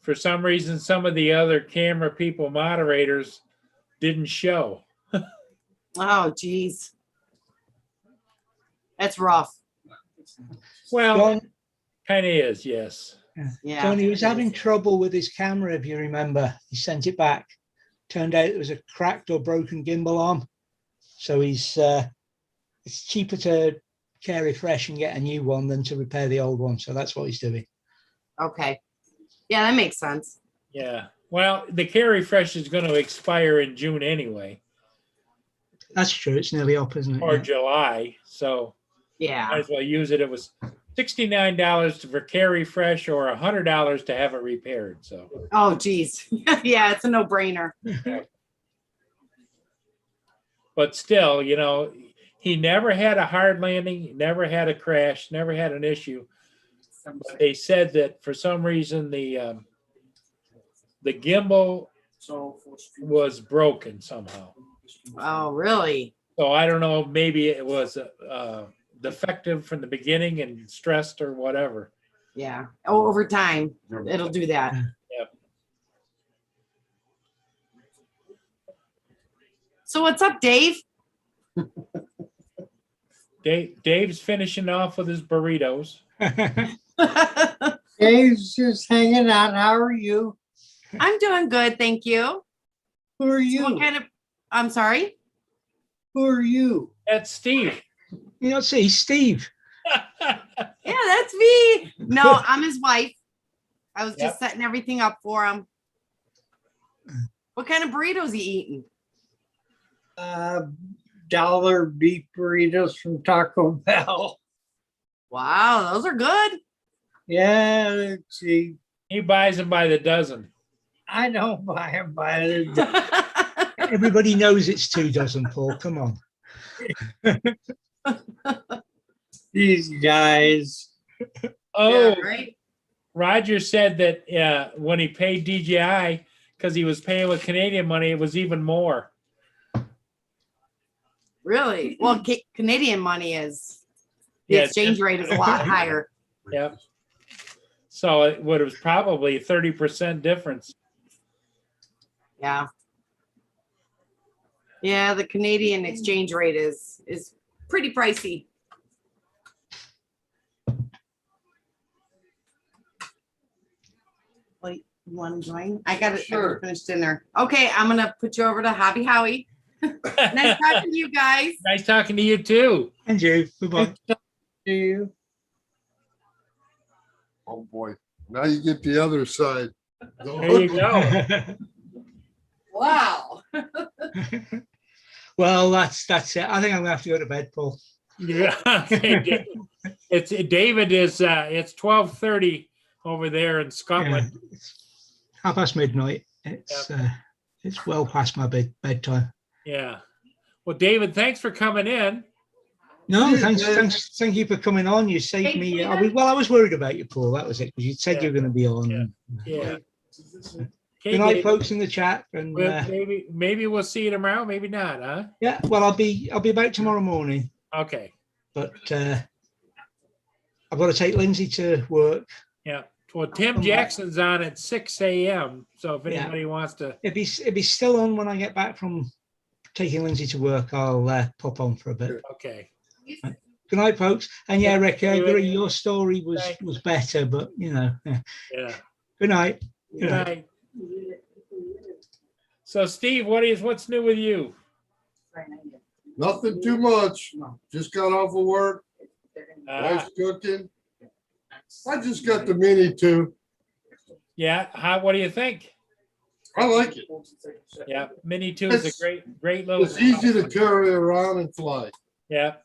For some reason, some of the other camera people, moderators, didn't show. Oh, geez. That's rough. Well, John, kind of is, yes. Yeah. John, he was having trouble with his camera, if you remember. He sent it back. Turned out it was a cracked or broken gimbal arm. So it's cheaper to care refresh and get a new one than to repair the old one. So that's what he's doing. Okay. Yeah, that makes sense. Yeah. Well, the carry fresh is going to expire in June anyway, That's true. It's nearly up, isn't it? or Yeah. July. So might Yeah. as well use it. It was $69 for carry fresh or $100 to have it repaired. So, Oh, geez. Yeah, it's a no-brainer. but still, he never had a hard landing, never had a crash, never had an issue. But they said that for some reason the gimbal was broken somehow. Oh, really? So I don't know. Maybe it was defective from the beginning and stressed or whatever. Yeah. Oh, over time, it'll do that. Yep. So what's up, Dave? Dave's finishing off with his burritos. Dave's just hanging out. How are you? I'm doing good, thank you. Who are So you? what kind of, I'm sorry? Who are you? That's Steve. See, Steve. Yeah, that's me. No, I'm his wife. I was just setting everything up for him. What kind of burritos he eating? Dollar beef burritos from Taco Bell. Wow, those are good. Yeah, let's see. He buys them by the dozen. I don't buy them by the Everybody knows it's 2 dozen, Paul. Come on. these guys. Oh, Yeah, right? Roger said that when he paid DJI, because he was paying with Canadian money, it was even more. Really? Well, Canadian money is, the Yeah, exchange rate is a lot higher. Yep. So it was probably 30% difference. Yeah. Yeah, the Canadian exchange rate is pretty pricey. Wait, you want to join? I got it. Sure. Finished dinner. Okay, I'm gonna put you over to Hobby Howie. Nice talking to you guys. Nice talking to you too. And you. Goodbye. Do you? Oh, boy. Now you get the other side. There you go. Wow. Well, that's it. I think I'm gonna have to go to bed, Paul. Yeah. It's David is it's 12:30 over there in Yeah, Scotland. it's midnight. It's well past my bedtime. Yeah. Well, David, thanks for coming in. No, Yeah, thank you for coming on. You saved Hey, me. David. I was worried about you, Paul. That was it, because you said you were going to be on. Yeah. Okay, Good night, David. folks in the chat. And Well, maybe we'll see you tomorrow. Maybe not, huh? yeah, well, I'll be back tomorrow morning. Okay. But I've got to take Lindsay to work. Yeah. Well, Tim Jackson's on at 6 a.m. So if Yeah. anybody wants to, It'll be still on when I get back from taking Lindsay to work. I'll pop on for a bit. okay. Good night, folks. And yeah, Rick, I David. agree. Your story was better, but yeah. Yeah. Good night. Good night. So, Steve, what's new with you? Nothing too much. Just got off of work. Wife's cooking. I just got the Mini too. Yeah. What do you think? I like it. Yeah. Mini 2 is a great little. It's easy to carry around and fly. Yeah.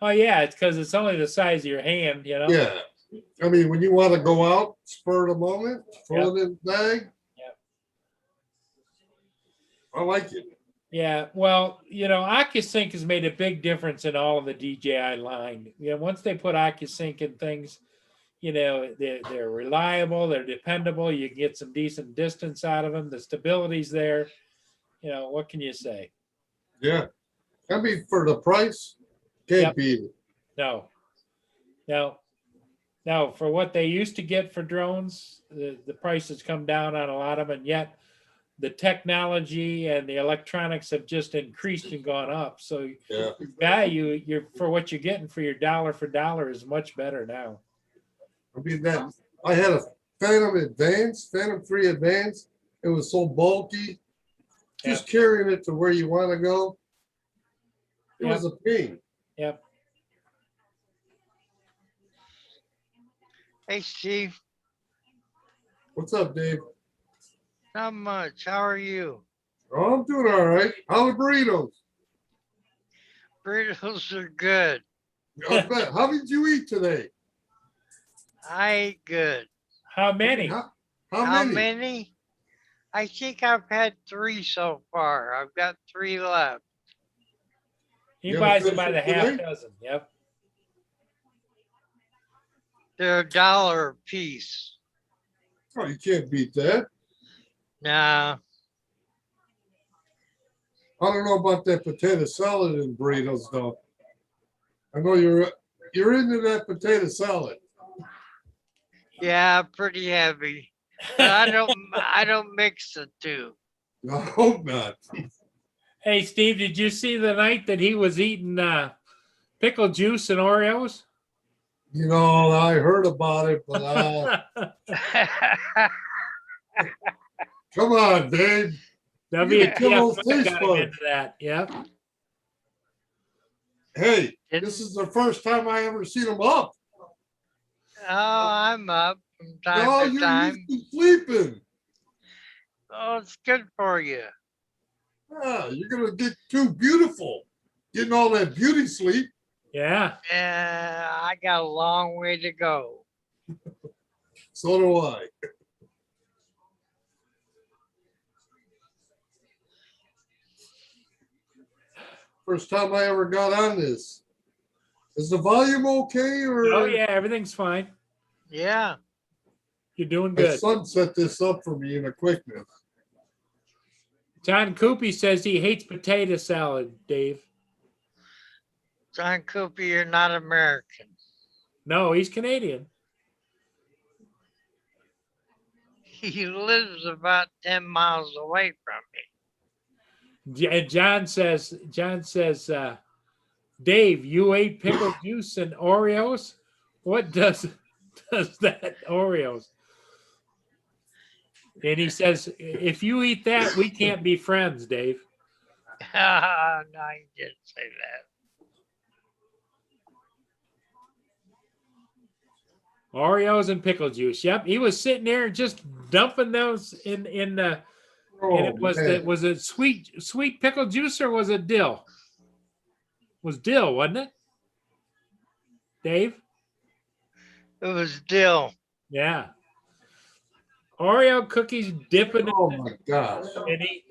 Oh, yeah. It's because it's only the size of your hand, Yeah. I mean, when you want to go out, spur of the moment, throw it in the bag. Yep. I like it. Yeah, well, OcuSync has made a big difference in all of the DJI line. Once they put OcuSync in things, they're reliable, they're dependable. You can get some decent distance out of them. The stability's there. What can you say? Yeah. I mean, for the price, can't beat it. No, for what they used to get for drones, the price has come down on a lot of them, and yet the technology and the electronics have just increased and gone up. So Yeah. value for what you're getting for your dollar for dollar is much better now. I mean, I had a Phantom 3 Advance. It was so bulky. Just carrying it to where you want to go. It was a pain. Yep. Hey, Steve. What's up, Dave? Not much. How are you? Oh, I'm doing all right. How are the burritos? Burritos are good. I bet. How did you eat today? I ate good. How many? How many? Many? I think I've had 3 so far. I've got 3 left. He You ever buys them finish by the it half today? dozen. Yep. They're $1 a piece. Oh, you can't beat that. Nah, I don't know about that potato salad and burritos though. I know you're into that potato salad. yeah, pretty heavy. But I don't mix the two. I hope not. Hey, Steve, did you see the night that he was eating pickle juice and Oreos? You know, I heard about it, but come on, Dave. WTF Kill those Mike taste got him buds. into that. Yep. Hey, this is the first time I ever seen him up. Oh, I'm up from time No, to you're time. used to sleeping. Oh, it's good for you. Yeah, you're gonna get too beautiful. Getting all that beauty sleep. Yeah. I got a long way to go. So do I. First time I ever got on this. Is the volume okay or Oh, yeah. Everything's fine. Yeah. You're doing my good. son set this up for me in a quickness? John Coopy says he hates potato salad, Dave. John Cooper, you're not American. No, he's Canadian. He lives about 10 miles away from me. And John says, Dave, you ate pickle juice and Oreos? What does that Oreos? And he says, if you eat that, we can't be friends, Dave. No, he didn't say that. Oreos and pickle juice. Yep, he was sitting there just dumping those in the. And it was man. was it sweet pickle juice or was it dill? It was dill, wasn't it? Dave? It was dill. Yeah. Oreo cookies dipping Oh my gosh. and eating.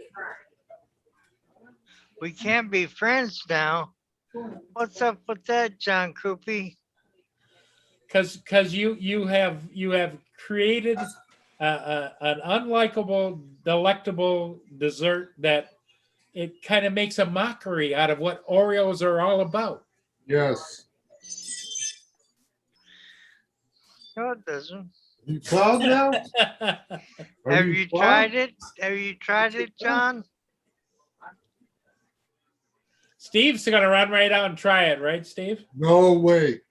We can't be friends now. What's up with that, John Coopy? Because you have created an unlikable, delectable dessert that it kind of makes a mockery out of what Oreos are all about. Yes. No, it doesn't. You proud now? Are Have you proud? tried it? Have you tried it, John? Steve's gonna run right out and try it, right, Steve? No way.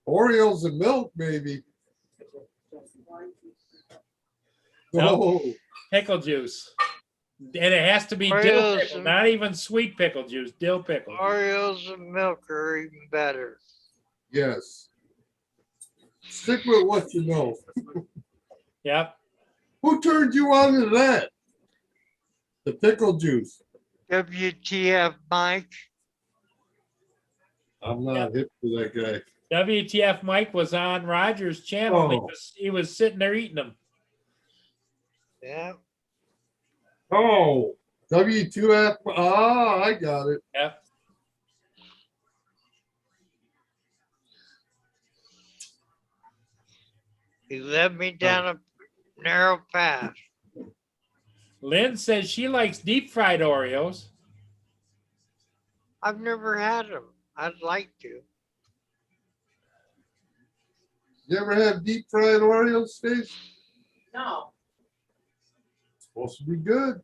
Oreos and milk, maybe. No. Pickle juice. And it has to be dill Oreos pickle, and- not even sweet pickle juice, dill pickle. Oreos and milk are even better. Yes. Stick with what you know. Yep. Who turned you on to that? The pickle juice. WTF, Mike? I'm not hip to that guy. WTF Mike was on Roger's channel. And Oh. he was sitting there eating them. Yeah. Oh, W2F. Ah, I got it. Yep. He led me down a narrow path. Lynn says she likes deep fried Oreos. I've never had them. I'd like to. You ever have deep fried Oreos, Steve? No. Supposed to be good.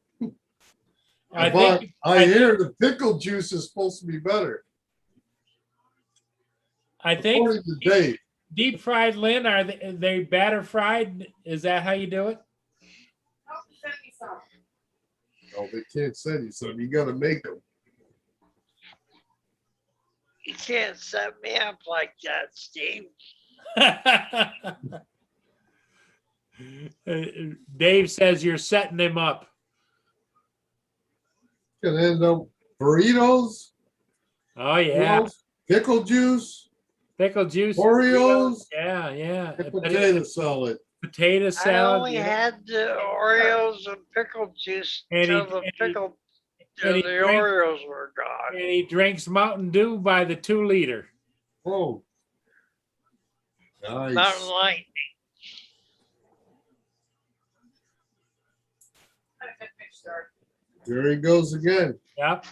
I But think I hear the pickle juice is supposed to be better. According to Dave. deep fried, Lynn, are they batter fried? Is that how you do it? Oh, they can't send you some. You got to make them. You can't set me up like that, Steve. Dave says you're setting him up. Gonna end up burritos. Oh What yeah, else? Pickle juice, pickle juice. Oreos, Yeah, yeah. and potato salad. Potato I salad. only Yeah. had the Oreos and pickle juice And he, till the and he, pickle and till he the drinks Oreos were gone. and he drinks Mountain Dew by the 2 liter. Oh, Mountain nice. Light. There he goes again. Yep.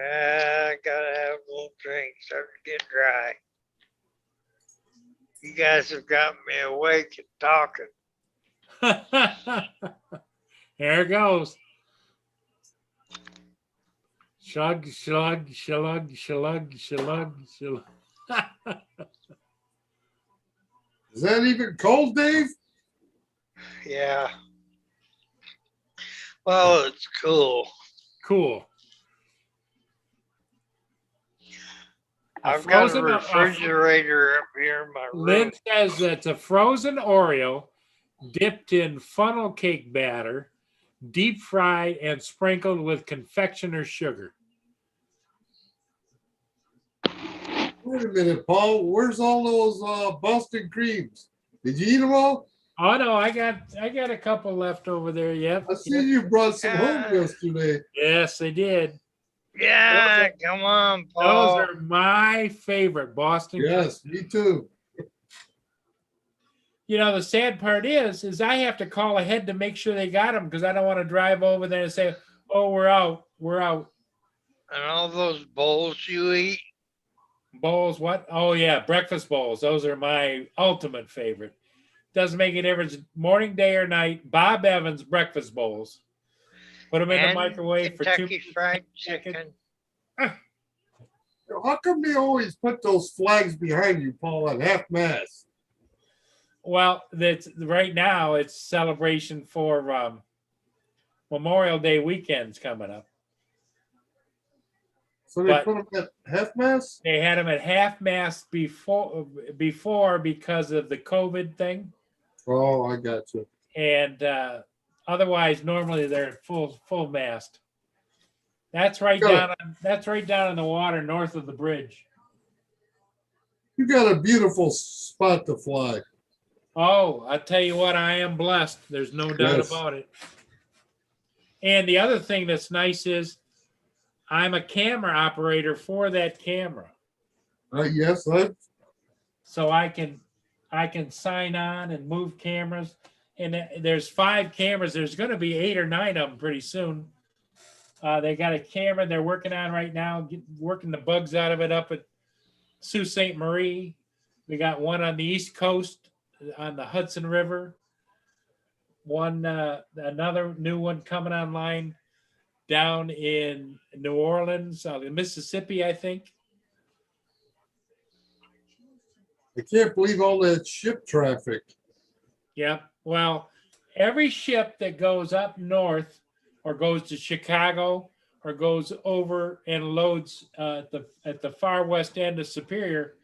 I gotta have a little drink, starting to get dry. You guys have got me awake and talking. There it goes. Shug, slug, shug, slug, slug, slug. Is that even cold, Dave? Yeah. Well, it's cool. Cool. A I've got a frozen- refrigerator up here in my room. Lynn says it's a frozen Oreo dipped in funnel cake batter, deep fried and sprinkled with confectioner's sugar. Wait a minute, Paul. Where's all those Boston creams? Did you eat them all? Oh no, I got a couple left over there. Yep. I see you brought some home yesterday. Yes, they did. Yeah, come on, Those Paul. are my favorite Boston. Yes, me too. You know, the sad part is I have to call ahead to make sure they got them because I don't want to drive over there and say, "Oh, we're out, we're out." And all those bowls you eat. Bowls, what? Oh yeah, breakfast bowls. Those are my ultimate favorite. Doesn't make a difference, morning, day, or night. Bob Evans breakfast bowls. Put them in the And microwave for 2 Kentucky Fried Chicken. How come they always put those flags behind you, Paul, at half mast? Well, that's right now. It's celebration for Memorial Day weekend's coming up. So they But- put them at half mast? They had them at half mast before because of the COVID thing, Oh, I got you. and otherwise normally they're at full mast. That's right Good. down. That's right down in the water north of the bridge. You got a beautiful spot to fly. Oh, I tell you what, I am blessed. There's no doubt Yes. about it. And the other thing that's nice is I'm a camera operator for that camera. Yes, So I can sign on and move cameras. And there's 5 cameras. There's going to be 8 or 9 of them pretty soon. They got a camera they're working on right now, working the bugs out of it up at Sault Ste. Marie. We got one on the East Coast on the Hudson River. One, another new one coming online down in New Orleans, Mississippi, I think. I can't believe all that ship traffic. Yeah. Well, every ship that goes up north or goes to Chicago or goes over and loads at the far west end of Superior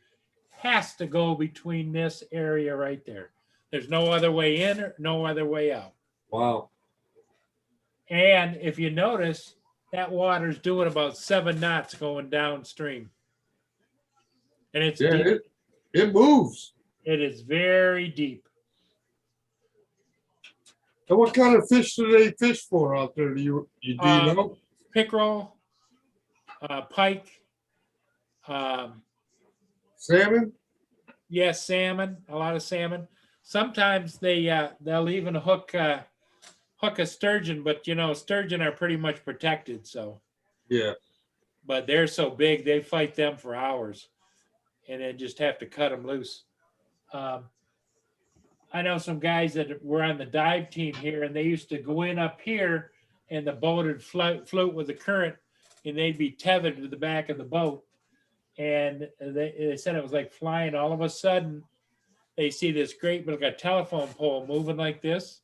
has to go between this area right there. There's no other way in or no other way out. Wow. And if you notice, that water's doing about 7 knots going downstream. And it's Yeah, deep. it moves. It is very deep. And what kind of fish do they fish for out there? Do you know? Pickerel, pike, Salmon? yes, salmon, a lot of salmon. Sometimes they'll even hook a sturgeon, but you know, sturgeon are pretty much protected. So, Yeah. but they're so big, they fight them for hours, and then just have to cut them loose. I know some guys that were on the dive team here, and they used to go in up here, and the boat would float with the current, and they'd be tethered to the back of the boat. And they said it was like flying. All of a sudden, they see this great, like a telephone pole moving like this,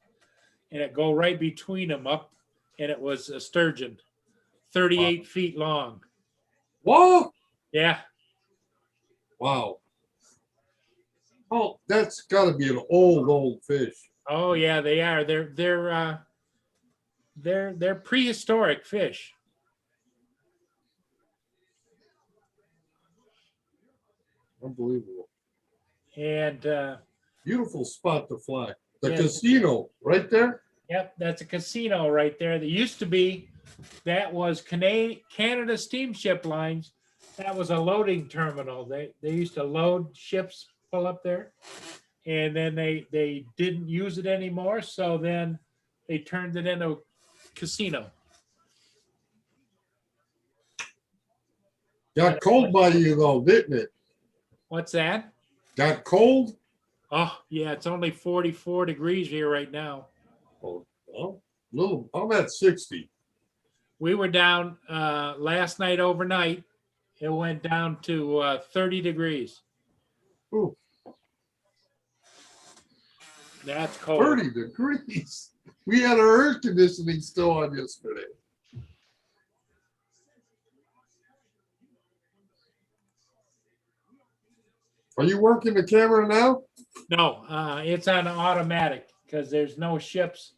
and it go right between them up, and it was a sturgeon, 38 feet long. Whoa! Yeah. Wow. Oh, that's got to be an old fish. Oh yeah, they are. They're prehistoric fish. Unbelievable. And Beautiful spot to fly. The Yes. casino right there. yep, that's a casino right there. That used to be, that was Canada Steamship Lines. That was a loading terminal. They used to load ships, pull up there, and then they didn't use it anymore. So then they turned it into a casino. Got cold by you though, didn't it? What's that? Got cold? Oh yeah, it's only 44 degrees here right now. Oh, well, little. I'm at 60. We were down last night overnight. It went down to 30 degrees. Ooh, That's cold. 30 degrees. We had our air conditioning still on yesterday. Are you working the camera now? No, it's on automatic because there's no ships.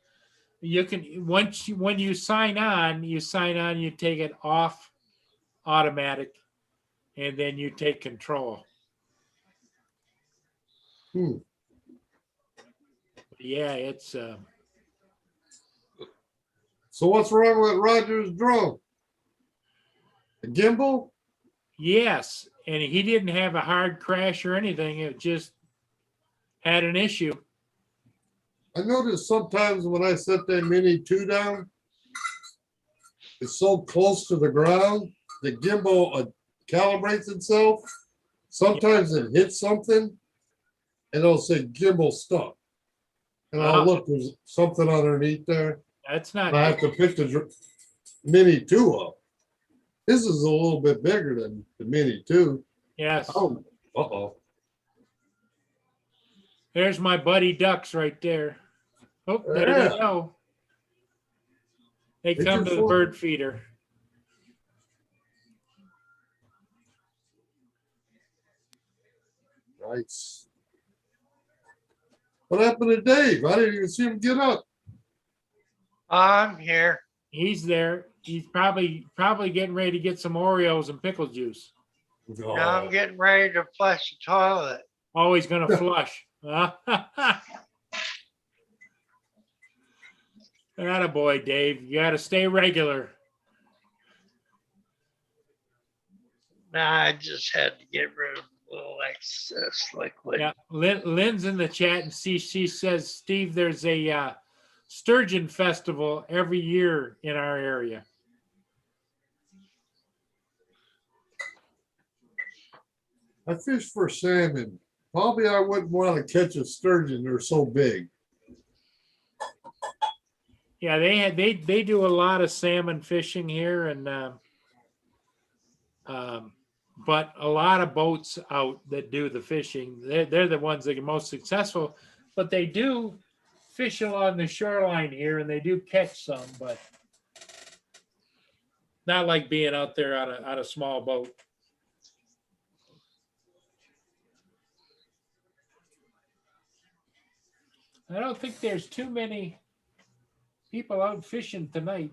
You can when you sign on, you take it off automatic, and then you take control. Hmm. Yeah, it's So what's wrong with Roger's drone? The gimbal? yes, and he didn't have a hard crash or anything. It just had an issue. I notice sometimes when I set that Mini 2 down, it's so close to the ground, the gimbal calibrates itself. Sometimes it hits something and it'll say gimbal stuck. And I'll look, there's something underneath there. That's not. I have to pick the Mini 2 up. This is a little bit bigger than the Mini 2. Yes. Oh, uh-oh. There's my buddy ducks right there. Oh, there they Yeah. go. They They come just to the flew. bird feeder. Nice. What happened to Dave? I didn't even see him get up. I'm here. He's there. He's probably getting ready to get some Oreos and pickle juice. Oh, Now I'm getting ready to flush the toilet. Oh, he's gonna flush. Attaboy, Dave. You gotta stay regular. Now I just had to get rid of a little excess liquid. Yeah. Lynn's in the chat and she says, Steve, there's a sturgeon festival every year in our area. I fish for salmon. Probably I wouldn't want to catch a sturgeon. They're so big. Yeah, they do a lot of salmon fishing here, and but a lot of boats out that do the fishing. They're the ones that are most successful, but they do fish along the shoreline here, and they do catch some, but not like being out there on a small boat. I don't think there's too many people out fishing tonight.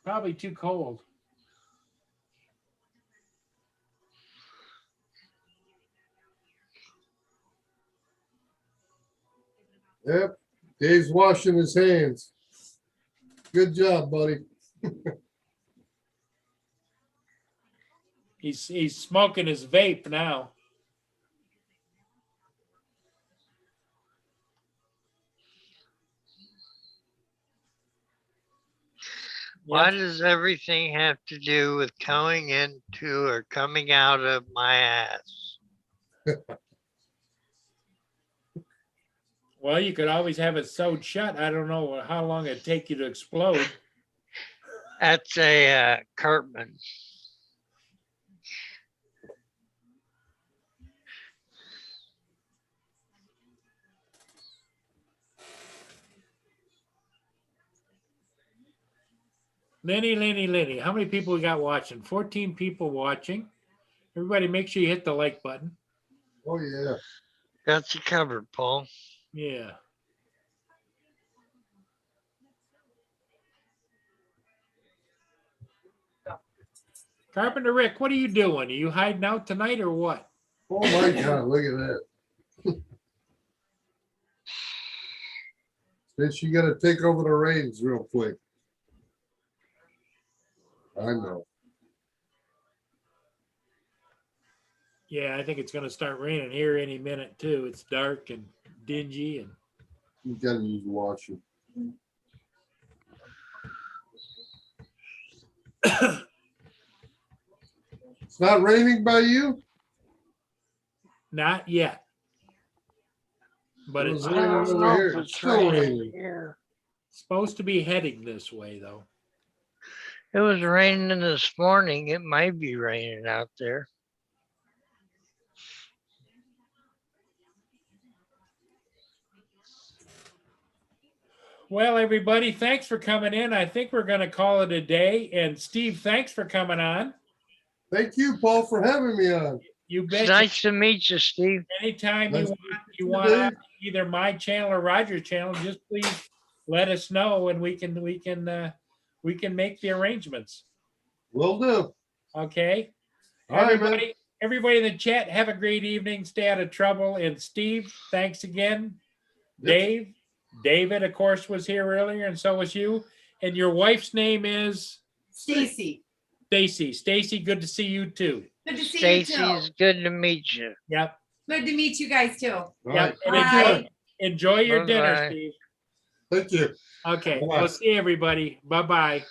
Probably too cold. Yep. Dave's washing his hands. Good job, buddy. He's smoking his vape now. Why Yep. does everything have to do with going into or coming out of my ass? Well, you could always have it sewed shut. I don't know how long it'd take you to explode. That's a Cartman. Lenny. How many people we got watching? 14 people watching. Everybody make sure you hit the like button. Oh, yeah. Got you covered, Paul. Yeah. Carpenter Rick, what are you doing? Are you hiding out tonight or what? Oh my God, look at that. Then she gotta take over the reins real quick. I know. Yeah, I think it's going to start raining here any minute too. It's dark and dingy and You gotta use the washer. It's not raining by you? not yet. But It it's was raining over here. It's still raining. Here. supposed to be heading this way though. It was raining this morning. It might be raining out there. Well, everybody, thanks for coming in. I think we're going to call it a day. And Steve, thanks for coming on. Thank you, Paul, for having me on. You It's bet. nice to meet you, Steve. Anytime Nice you to want meet you, on Dave. either my channel or Roger's channel, just please let us know and we can make the arrangements. Will do. Okay. All right, man. Everybody in the chat, have a great evening. Stay out of trouble. And Steve, thanks again. Yep. David, of course, was here earlier, and so was you. And your wife's name is Stacy. Stacy. Stacy, good to see you too. Good to see Stacy, you too. it's good to meet you. Yep. Good to meet you guys too. All Yep. right. And Bye. enjoy your dinner, Bye-bye. Steve. Thank you. Okay. Bye-bye. We'll see everybody. Bye-bye.